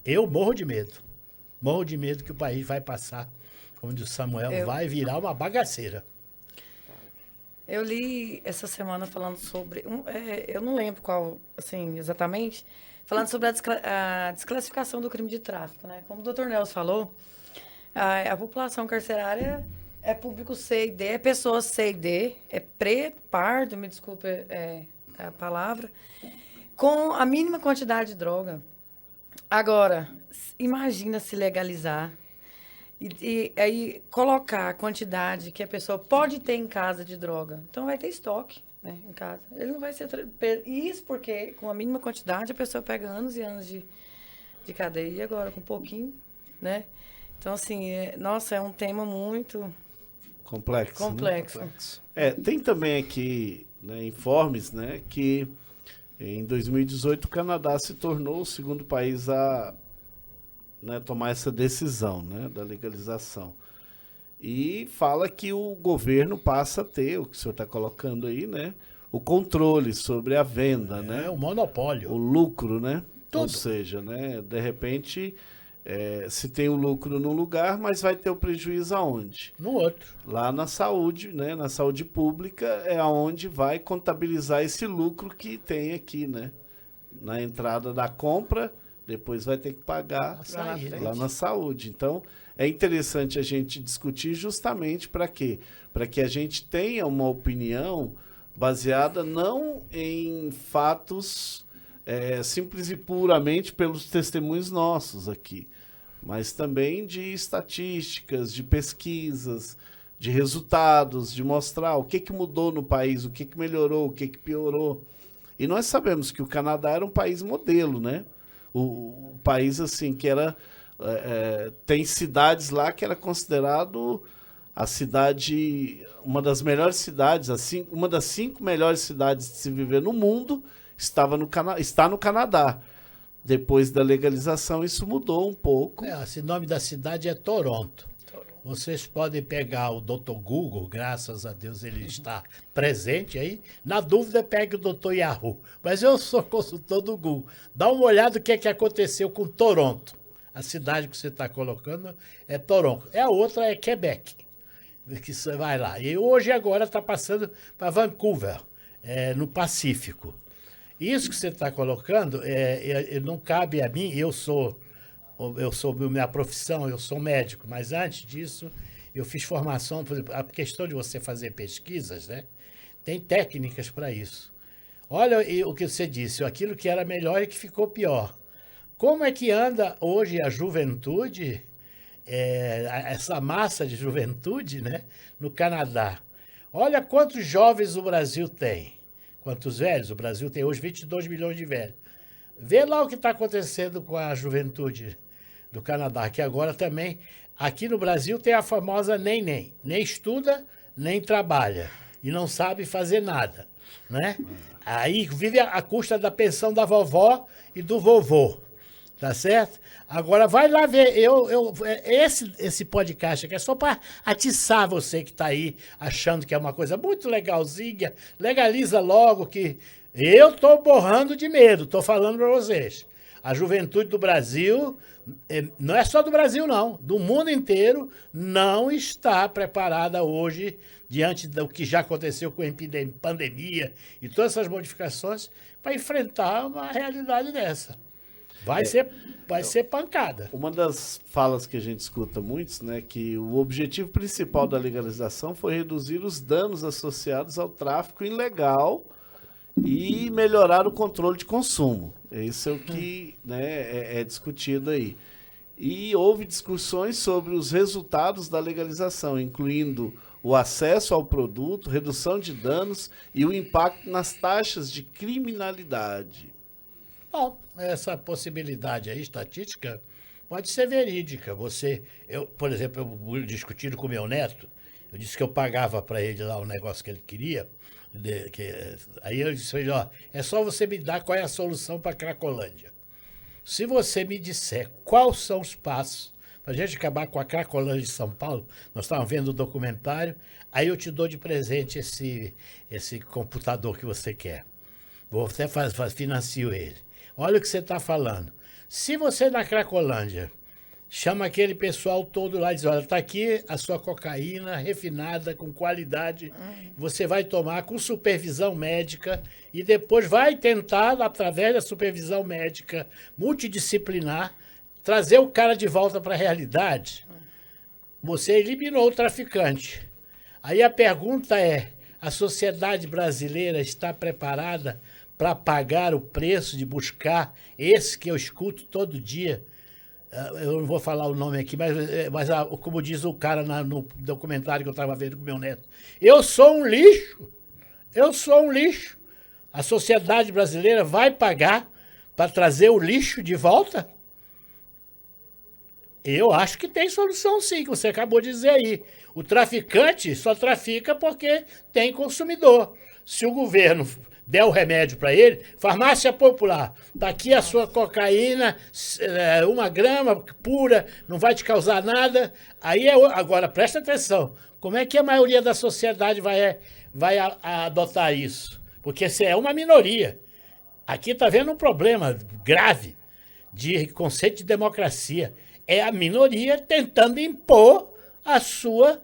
Eu morro de medo que o país vai passar, como diz o Samuel, vai virar uma bagaceira. Eu li essa semana falando sobre, eu não lembro qual, assim, exatamente, falando sobre a desclassificação do crime de tráfico, né? Como o doutor Nelson falou, a população carcerária é público C e D, é pessoa C e D, é preto, pardo, me desculpe a palavra, com a mínima quantidade de droga. Agora, imagina se legalizar e aí colocar a quantidade que a pessoa pode ter em casa de droga. Então vai ter estoque, né, em casa. Ele não vai ser... Isso porque com a mínima quantidade a pessoa pega anos e anos de cadeia. E agora com um pouquinho, né? Então, assim, nossa, é um tema muito... Complexo. Complexo. Né? Tem também aqui, né, informes, né, que em 2018 o Canadá se tornou o segundo país a, né, tomar essa decisão, né, da legalização. E fala que o governo passa a ter, o que o senhor está colocando aí, né, o controle sobre a venda, né? O monopólio. O lucro, né? Tudo. Ou seja, né, de repente... se tem o lucro num lugar, mas vai ter o prejuízo aonde? No outro. Lá na saúde, né? Na saúde pública é aonde vai contabilizar esse lucro que tem aqui, né? Na entrada da compra, depois vai ter que pagar lá na saúde. Então, é interessante a gente discutir justamente para quê? Para que a gente tenha uma opinião baseada não em fatos simples e puramente pelos testemunhos nossos aqui, mas também de estatísticas, de pesquisas, de resultados, de mostrar o que mudou no país, o que melhorou, o que piorou. E nós sabemos que o Canadá era um país modelo, né? O país, assim, que era... tem cidades lá que era considerado a cidade... uma das melhores cidades, assim, uma das 5 melhores cidades de se viver no mundo, está no Canadá. Depois da legalização, isso mudou um pouco. O nome da cidade é Toronto. Vocês podem pegar o Dr. Google, graças a Deus ele está presente aí. Na dúvida, pegue o Dr. Yahoo. Mas eu sou consultor do Google. Dá uma olhada no que aconteceu com Toronto. A cidade que você está colocando é Toronto. A outra é Quebec, que você vai lá. E hoje, agora, está passando para Vancouver, no Pacífico. Isso que você está colocando não cabe a mim. Eu sou minha profissão, eu sou médico, mas antes disso eu fiz formação, por exemplo, a questão de você fazer pesquisas, né? Tem técnicas para isso. Olha o que você disse, aquilo que era melhor e que ficou pior. Como é que anda hoje a juventude, essa massa de juventude, né, no Canadá? Olha quantos jovens o Brasil tem. Quantos velhos? O Brasil tem hoje 22 milhões de velhos. Vê lá o que está acontecendo com a juventude do Canadá, que agora também, aqui no Brasil, tem a famosa nem. Nem estuda, nem trabalha. E não sabe fazer nada, né? Aí vive à custa da pensão da vovó e do vovô, tá certo? Agora vai lá ver, esse podcast aqui é só para atiçar você que está aí achando que é uma coisa muito legalzinha, legaliza logo que eu estou borrando de medo, estou falando para vocês. A juventude do Brasil, não é só do Brasil não, do mundo inteiro, não está preparada hoje, diante do que já aconteceu com a pandemia e todas essas modificações, para enfrentar uma realidade dessa. Vai ser pancada. Uma das falas que a gente escuta muitos, né, que o objetivo principal da legalização foi reduzir os danos associados ao tráfico ilegal e melhorar o controle de consumo. Esse é o que, né, é discutido aí. E houve discussões sobre os resultados da legalização, incluindo o acesso ao produto, redução de danos e o impacto nas taxas de criminalidade. Bom, essa possibilidade aí, estatística, pode ser verídica. Por exemplo, eu discutindo com meu neto, eu disse que eu pagava para ele lá o negócio que ele queria. Aí eu disse, ó, é só você me dar qual é a solução para a Cracolândia. Se você me disser quais são os passos para a gente acabar com a Cracolândia de São Paulo, nós estávamos vendo o documentário, aí eu te dou de presente esse computador que você quer. Vou até financio ele. Olha o que você está falando. Se você na Cracolândia chama aquele pessoal todo lá e diz, olha, está aqui a sua cocaína refinada, com qualidade, você vai tomar com supervisão médica e depois vai tentar, através da supervisão médica multidisciplinar, trazer o cara de volta para a realidade. Você eliminou o traficante. Aí a pergunta é, a sociedade brasileira está preparada para pagar o preço de buscar esse que eu escuto todo dia? Eu não vou falar o nome aqui, mas como diz o cara no documentário que eu estava vendo com meu neto, eu sou um lixo, eu sou um lixo. A sociedade brasileira vai pagar para trazer o lixo de volta? Eu acho que tem solução sim, que você acabou de dizer aí. O traficante só trafica porque tem consumidor. Se o governo der o remédio para ele, farmácia popular, tá aqui a sua cocaína, 1 grama pura, não vai te causar nada. Aí agora, presta atenção, como é que a maioria da sociedade vai adotar isso? Porque se é uma minoria. Aqui está vendo um problema grave de conceito de democracia. É a minoria tentando impor a sua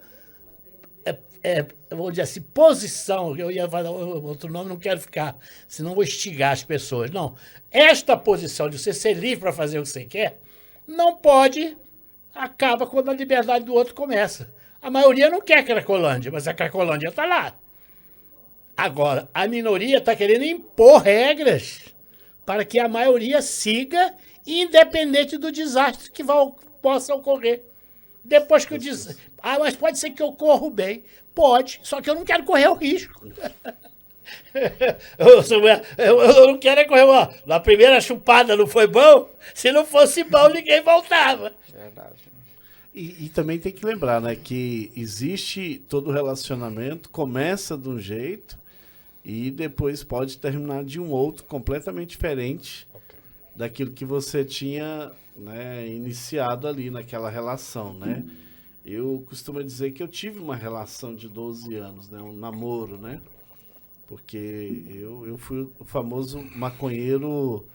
vou dizer assim, posição, eu ia falar outro nome, não quero ficar, senão vou instigar as pessoas. Não, esta posição de você ser livre para fazer o que você quer, não pode, acaba quando a liberdade do outro começa. A maioria não quer Cracolândia, mas a Cracolândia está lá. Agora, a minoria está querendo impor regras para que a maioria siga, independente do desastre que possa ocorrer. Depois que eu disse, mas pode ser que eu corro bem. Pode, só que eu não quero correr o risco. Eu não quero correr. Na primeira chupada não foi bom? Se não fosse bom, ninguém voltava. Verdade. E também tem que lembrar, né, que existe todo relacionamento, começa de um jeito e depois pode terminar de um outro completamente diferente daquilo que você tinha, né, iniciado ali naquela relação, né? Eu costumo dizer que eu tive uma relação de 12 anos, né, um namoro, né? Porque eu fui o famoso maconheiro,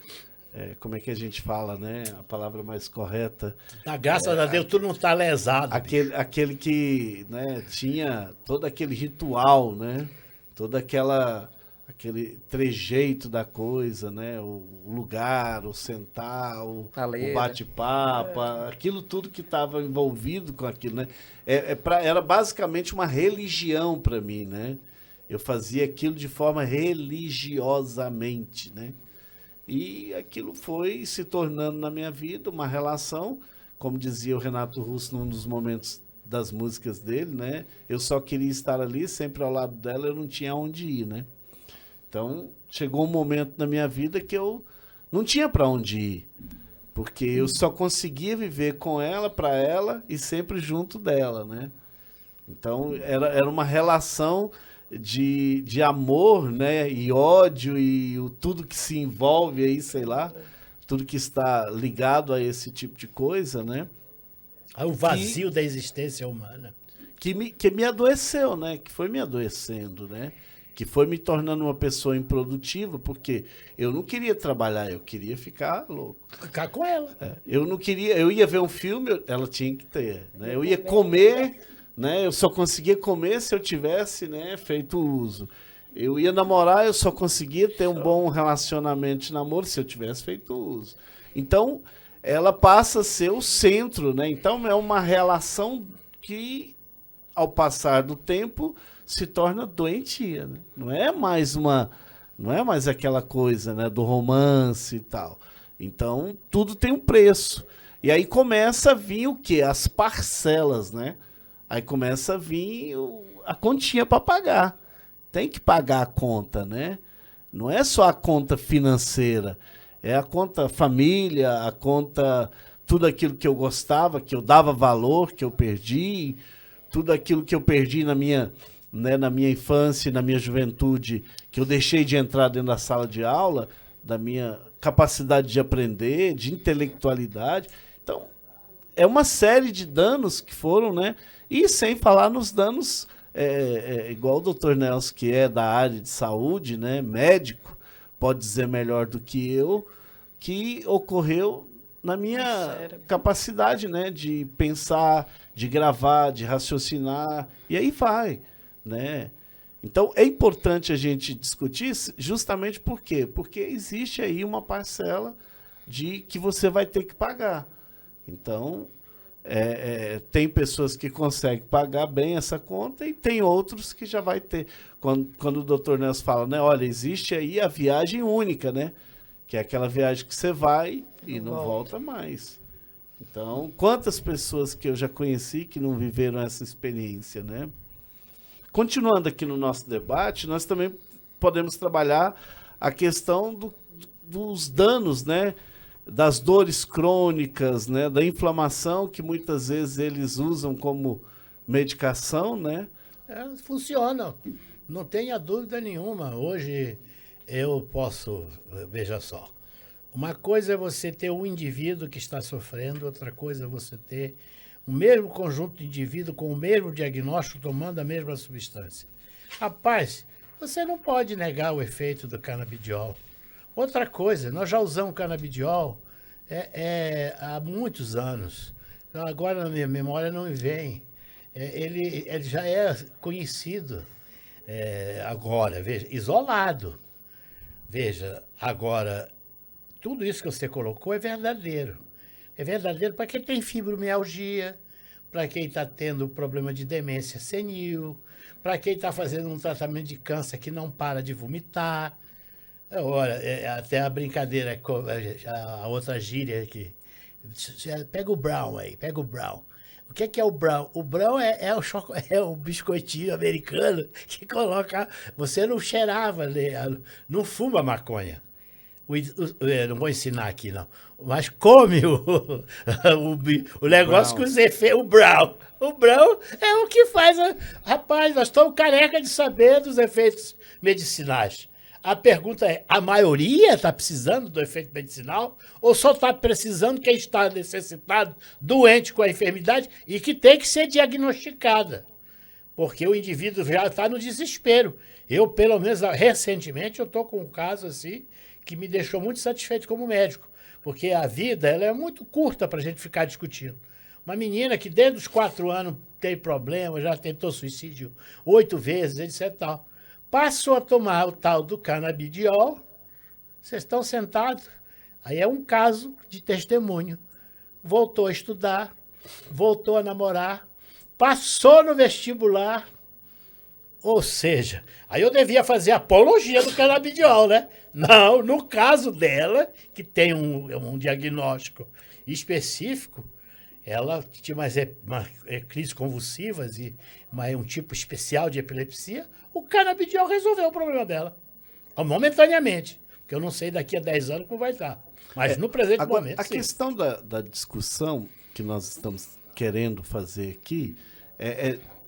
como é que a gente fala, né? A palavra mais correta. Graças a Deus, tu não está lesado. Aquele que, né, tinha todo aquele ritual, né? Todo aquele trejeito da coisa, né? O lugar, o sentar, o bate-papo, aquilo tudo que estava envolvido com aquilo, né? Era basicamente uma religião para mim, né? Eu fazia aquilo de forma religiosamente, né? E aquilo foi se tornando na minha vida uma relação, como dizia o Renato Russo num dos momentos das músicas dele, né? Eu só queria estar ali, sempre ao lado dela, eu não tinha onde ir, né? Então, chegou um momento na minha vida que eu não tinha para onde ir, porque eu só conseguia viver com ela, para ela e sempre junto dela, né? Então, era uma relação de amor, né, e ódio e tudo que se envolve aí, sei lá, tudo que está ligado a esse tipo de coisa, né? O vazio da existência humana. Que me adoeceu, né? Que foi me adoecendo, né? Que foi me tornando uma pessoa improdutiva, porque eu não queria trabalhar, eu queria ficar louco. Ficar com ela. Eu não queria, eu ia ver um filme, ela tinha que ter, né? Eu ia comer, né? Eu só conseguia comer se eu tivesse, né, feito uso. Eu ia namorar, eu só conseguia ter um bom relacionamento de namoro se eu tivesse feito uso. Então, ela passa a ser o centro, né? Então, é uma relação que, ao passar do tempo, se torna doentia, né? Não é mais aquela coisa, né, do romance e tal. Então, tudo tem um preço. E aí começa a vir o quê? As parcelas, né? Aí começa a vir a continha para pagar. Tem que pagar a conta, né? Não é só a conta financeira, é a conta família, a conta tudo aquilo que eu gostava, que eu dava valor, que eu perdi, tudo aquilo que eu perdi na minha infância, na minha juventude, que eu deixei de entrar dentro da sala de aula, da minha capacidade de aprender, de intelectualidade. Então, é uma série de danos que foram, né? E sem falar nos danos, igual o doutor Nelson, que é da área de saúde, né? Médico, pode dizer melhor do que eu, que ocorreu na minha capacidade, né? De pensar, de gravar, de raciocinar, e aí vai, né? Então, é importante a gente discutir justamente por quê? Porque existe aí uma parcela de que você vai ter que pagar. Então, tem pessoas que conseguem pagar bem essa conta e tem outros que já vai ter. Quando o doutor Nelson fala, né, olha, existe aí a viagem única, né? Que é aquela viagem que você vai e não volta mais. Então, quantas pessoas que eu já conheci que não viveram essa experiência, né? Continuando aqui no nosso debate, nós também podemos trabalhar a questão dos danos, né? Das dores crônicas, né? Da inflamação, que muitas vezes eles usam como medicação, né? Funcionam, não tenha dúvida nenhuma. Hoje eu posso, veja só, uma coisa é você ter um indivíduo que está sofrendo, outra coisa é você ter o mesmo conjunto de indivíduos com o mesmo diagnóstico tomando a mesma substância. Rapaz, você não pode negar o efeito do canabidiol. Outra coisa, nós já usamos canabidiol há muitos anos. Agora na minha memória não me vem. Ele já é conhecido agora, veja, isolado. Veja, agora, tudo isso que você colocou é verdadeiro. É verdadeiro para quem tem fibromialgia, para quem está tendo problema de demência senil, para quem está fazendo um tratamento de câncer que não para de vomitar. Ora, até a brincadeira, a outra gíria aqui. Pega o brown aí, pega o brown. O que é o brown? O brown é o biscoitinho americano que coloca... Você não cheirava, não fuma maconha. Não vou ensinar aqui, não. Mas come o negócio com os efeitos. O brown. O brown é o que faz... Rapaz, nós estamos careca de saber dos efeitos medicinais. A pergunta é, a maioria está precisando do efeito medicinal ou só está precisando quem está necessitado, doente com a enfermidade e que tem que ser diagnosticada? Porque o indivíduo já está no desespero. Eu, pelo menos, recentemente, eu estou com um caso assim que me deixou muito satisfeito como médico, porque a vida ela é muito curta para a gente ficar discutindo. Uma menina que desde os 4 anos tem problema, já tentou suicídio 8 vezes, etc. Tal. Passou a tomar o tal do canabidiol, vocês estão sentados, aí é um caso de testemunho. Voltou a estudar, voltou a namorar, passou no vestibular, ou seja, aí eu devia fazer apologia do canabidiol, né? Não, no caso dela, que tem um diagnóstico específico, ela tinha umas crises convulsivas e um tipo especial de epilepsia, o canabidiol resolveu o problema dela, momentaneamente, porque eu não sei daqui a 10 anos como vai estar, mas no presente agora, momento, a sim. questão da discussão que nós estamos querendo fazer aqui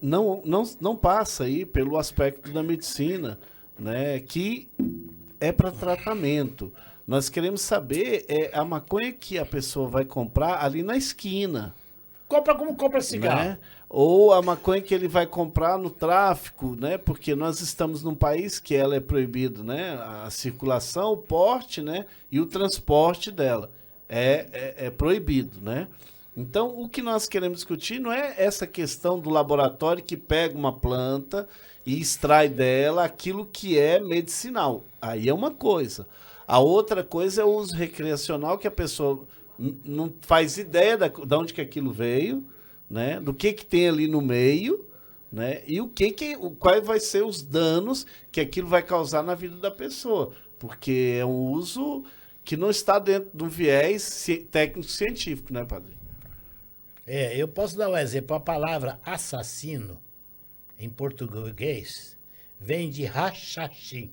não passa aí pelo aspecto da medicina, né, que é para tratamento. Nós queremos saber a maconha que a pessoa vai comprar ali na esquina. Compra como compra cigarro. Né? Ou a maconha que ele vai comprar no tráfico, né? Porque nós estamos num país que ela é proibido, né? A circulação, o porte, né? E o transporte dela é proibido, né? Então, o que nós queremos discutir não é essa questão do laboratório que pega uma planta e extrai dela aquilo que é medicinal. Aí é uma coisa. A outra coisa é o uso recreacional, que a pessoa não faz ideia de onde que aquilo veio, né? Do que tem ali no meio, né? E quais vai ser os danos que aquilo vai causar na vida da pessoa. Porque é um uso que não está dentro do viés técnico-científico, né, padre? Eu posso dar um exemplo. A palavra assassino, em português, vem de rachachim,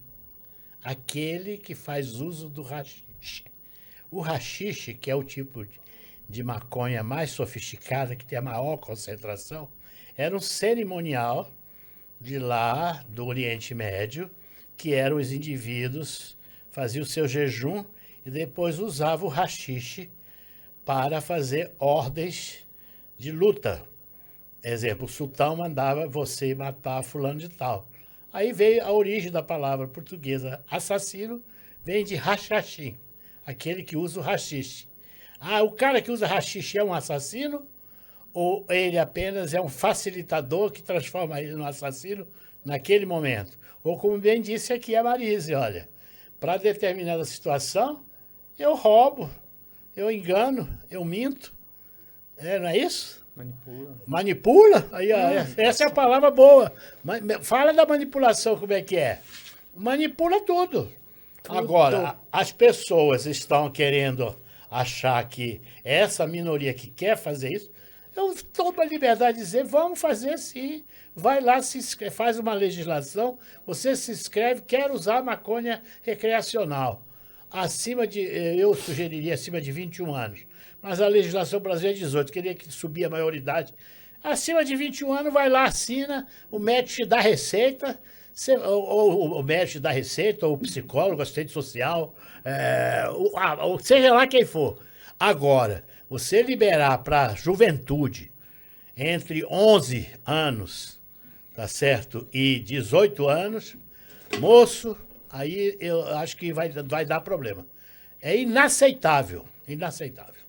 aquele que faz uso do haxixe. O haxixe, que é o tipo de maconha mais sofisticada, que tem a maior concentração, era um cerimonial de lá, do Oriente Médio, que eram os indivíduos, faziam o seu jejum e depois usavam o haxixe para fazer ordens de luta. Exemplo, o sultão mandava você matar fulano de tal. Aí veio a origem da palavra portuguesa assassino, vem de rachachim, aquele que usa o haxixe. O cara que usa haxixe é um assassino ou ele apenas é um facilitador que transforma ele num assassino naquele momento? Ou como bem disse aqui a Marise, olha, para determinada situação, eu roubo, eu engano, eu minto. Não é isso? Manipula. Manipula? Aí, essa é a palavra boa. Fala da manipulação, como é que é? Manipula tudo. Agora, as pessoas estão querendo achar que essa minoria que quer fazer isso, eu tomo a liberdade de dizer, vamos fazer sim. Vai lá, faz uma legislação, você se inscreve, quer usar maconha recreacional. Eu sugeriria acima de 21 anos. Mas a legislação brasileira é 18, queria que subia a maioridade. Acima de 21 anos, vai lá, assina, o médico te dá receita, ou o médico te dá receita, ou o psicólogo, assistente social, ou seja lá quem for. Agora, você liberar para a juventude entre 11 anos, tá certo, e 18 anos, moço, aí eu acho que vai dar problema. É inaceitável, inaceitável.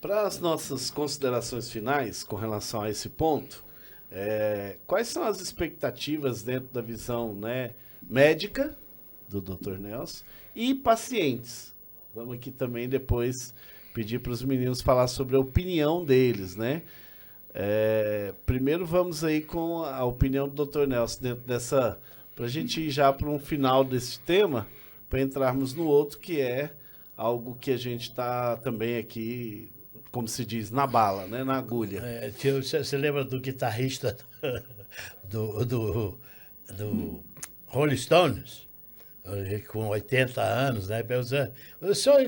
Para as nossas considerações finais com relação a esse ponto, quais são as expectativas dentro da visão, né, médica do Dr. Nelson e pacientes? Vamos aqui também depois pedir para os meninos falar sobre a opinião deles, né? Primeiro vamos aí com a opinião do Dr. Nelson dentro dessa, para a gente ir já para um final desse tema, para entrarmos no outro, que é algo que a gente está também aqui, como se diz, na bala, né? Na agulha. Você lembra do guitarrista do Rolling Stones? Com 80 anos, né?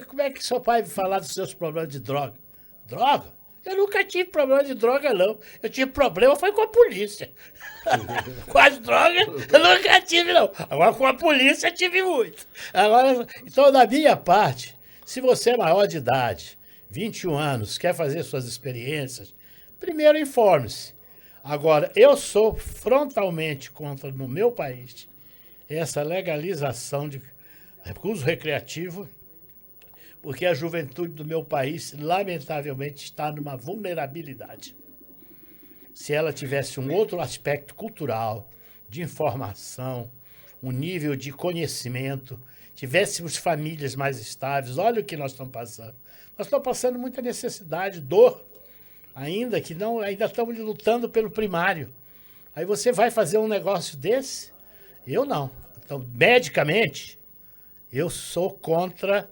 Como é que seu pai falar dos seus problemas de droga? Droga? Eu nunca tive problema de droga, não. Eu tive problema, foi com a polícia. Com as drogas, eu nunca tive, não. Agora, com a polícia, eu tive muito. Então, da minha parte, se você é maior de idade, 21 anos, quer fazer suas experiências, primeiro informe-se. Agora, eu sou frontalmente contra, no meu país, essa legalização de uso recreativo, porque a juventude do meu país, lamentavelmente, está numa vulnerabilidade. Se ela tivesse um outro aspecto cultural, de informação, um nível de conhecimento, tivéssemos famílias mais estáveis, olha o que nós estamos passando. Nós estamos passando muita necessidade, dor, ainda estamos lutando pelo primário. Aí você vai fazer um negócio desse? Eu não. Então, medicamente, eu sou contra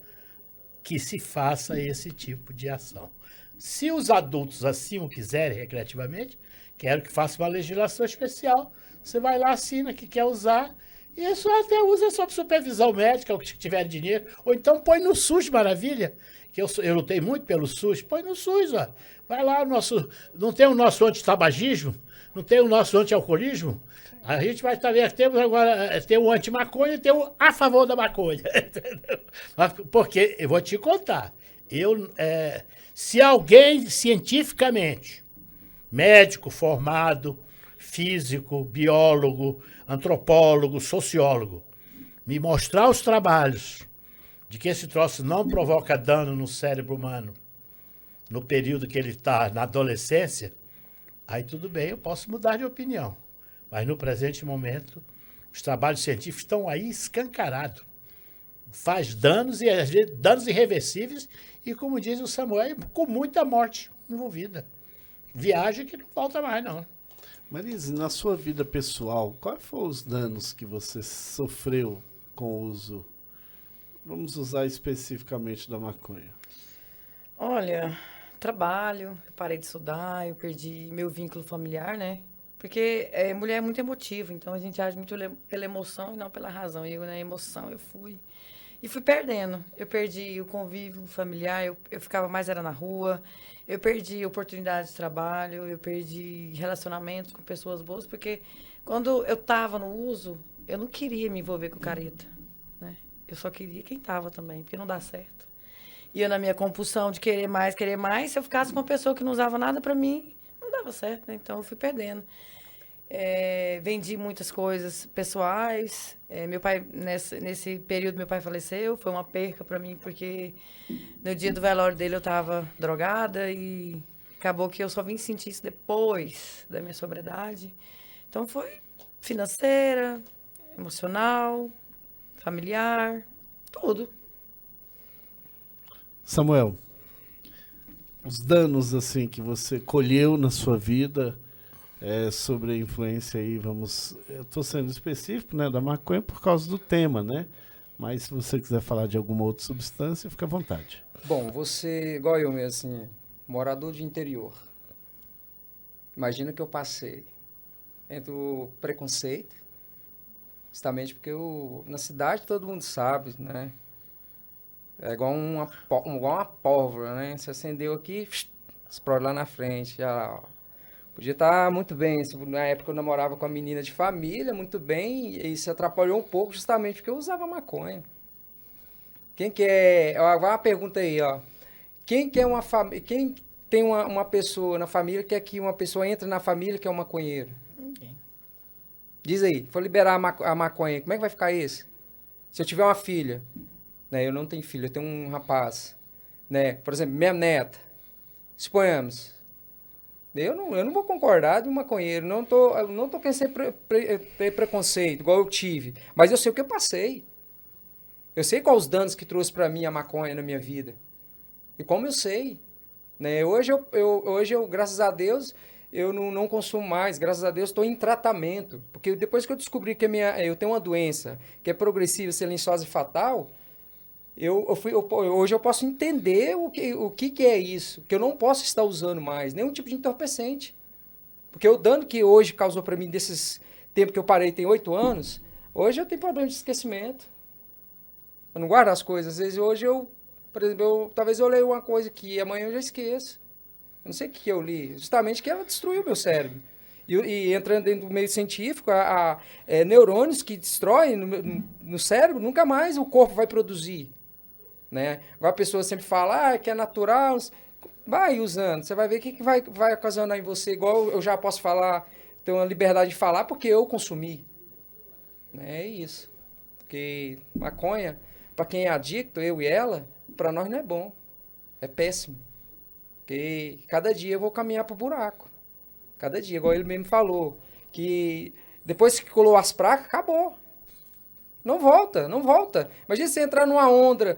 que se faça esse tipo de ação. Se os adultos assim o quiserem recreativamente, quero que faça uma legislação especial. Você vai lá, assina que quer usar, e isso até usa sob supervisão médica, o que tiver dinheiro, ou então põe no SUS, maravilha, que eu lutei muito pelo SUS, põe no SUS, ó. Vai lá, não tem o nosso antitabagismo, não tem o nosso antialcoolismo, a gente vai também, temos agora, tem o anti-maconha e tem o a favor da maconha. Porque, eu vou te contar, se alguém cientificamente, médico formado, físico, biólogo, antropólogo, sociólogo, me mostrar os trabalhos de que esse troço não provoca dano no cérebro humano, no período que ele está na adolescência, aí tudo bem, eu posso mudar de opinião. Mas no presente momento, os trabalhos científicos estão aí escancarados. Faz danos, e às vezes danos irreversíveis, e como diz o Samuel, com muita morte envolvida. Viagem que não volta mais, não. Marise, na sua vida pessoal, quais foram os danos que você sofreu com o uso? Vamos usar especificamente da maconha. Olha, trabalho, eu parei de estudar, eu perdi meu vínculo familiar, né? Porque mulher é muito emotiva, então a gente age muito pela emoção e não pela razão. E eu, na emoção, eu fui. E fui perdendo. Eu perdi o convívio familiar, eu ficava mais era na rua, eu perdi oportunidades de trabalho, eu perdi relacionamentos com pessoas boas, porque quando eu estava no uso, eu não queria me envolver com careta, né? Eu só queria quem estava também, porque não dá certo. E eu, na minha compulsão de querer mais, se eu ficasse com uma pessoa que não usava nada para mim, não dava certo, né? Então eu fui perdendo. Vendi muitas coisas pessoais. Meu pai, nesse período, meu pai faleceu. Foi uma perca para mim, porque no dia do velório dele eu estava drogada e acabou que eu só vim sentir isso depois da minha sobriedade. Então foi financeira, emocional, familiar, tudo. Samuel, os danos assim que você colheu na sua vida sobre a influência aí, eu estou sendo específico, né, da maconha por causa do tema, né? Mas se você quiser falar de alguma outra substância, fica à vontade. Bom, você, igual eu mesmo, assim, morador de interior. Imagina que eu passei entre o preconceito, justamente porque na cidade todo mundo sabe, né? É igual uma pólvora, né? Você acendeu aqui, explode lá na frente. Já podia estar muito bem. Na época eu namorava com a menina de família, muito bem, e se atrapalhou um pouco justamente porque eu usava maconha. Quem quer... Agora uma pergunta aí, ó. Quem quer uma família... Quem tem uma pessoa na família que quer que uma pessoa entre na família que é um maconheiro? Ninguém. Diz aí, for liberar a maconha, como é que vai ficar isso? Se eu tiver uma filha, né? Eu não tenho filho, eu tenho um rapaz, né? Por exemplo, minha neta, suponhamos, eu não vou concordar de um maconheiro, não tô querendo ter preconceito, igual eu tive, mas eu sei o que eu passei. Eu sei quais os danos que trouxe para mim a maconha na minha vida. E como eu sei, né? Hoje eu, graças a Deus, eu não consumo mais, graças a Deus estou em tratamento, porque depois que eu descobri que eu tenho uma doença que é progressiva, silenciosa e fatal, hoje eu posso entender o que é isso, que eu não posso estar usando mais, nenhum tipo de entorpecente. Porque o dano que hoje causou para mim desses tempos que eu parei, tem 8 anos, hoje eu tenho problema de esquecimento. Eu não guardo as coisas. Às vezes hoje por exemplo, talvez eu leia uma coisa que amanhã eu já esqueço. Eu não sei o que eu li, justamente que ela destruiu o meu cérebro. E entrando dentro do meio científico, neurônios que destroem no cérebro, nunca mais o corpo vai produzir. Né? Agora a pessoa sempre fala que é natural, vai usando, você vai ver o que vai ocasionar em você, igual eu já posso falar, tenho uma liberdade de falar porque eu consumi. Né? É isso. Porque maconha, para quem é adicto, eu e ela, para nós não é bom, é péssimo. Porque cada dia eu vou caminhar pro buraco. Cada dia, igual ele mesmo falou, que depois que colou as placas, acabou. Não volta. Imagina você entrar numa onda,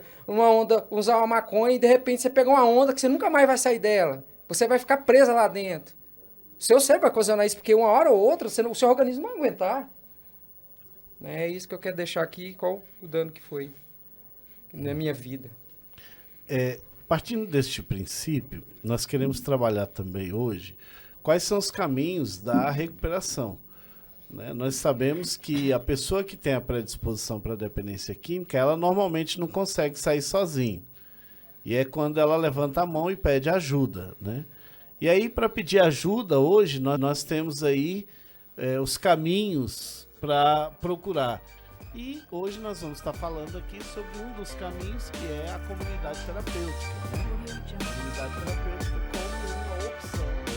usar uma maconha e de repente você pegar uma onda que você nunca mais vai sair dela. Você vai ficar presa lá dentro. O seu cérebro vai ocasionar isso, porque uma hora ou outra o seu organismo não vai aguentar. É isso que eu quero deixar aqui, qual o dano que foi na minha vida. Partindo deste princípio, nós queremos trabalhar também hoje quais são os caminhos da recuperação. Né? Nós sabemos que a pessoa que tem a predisposição para a dependência química, ela normalmente não consegue sair sozinha. E é quando ela levanta a mão e pede ajuda. Né? E aí, para pedir ajuda, hoje, nós temos aí os caminhos para procurar. E hoje nós vamos estar falando aqui sobre um dos caminhos, que é a comunidade terapêutica. Né? A comunidade terapêutica como uma opção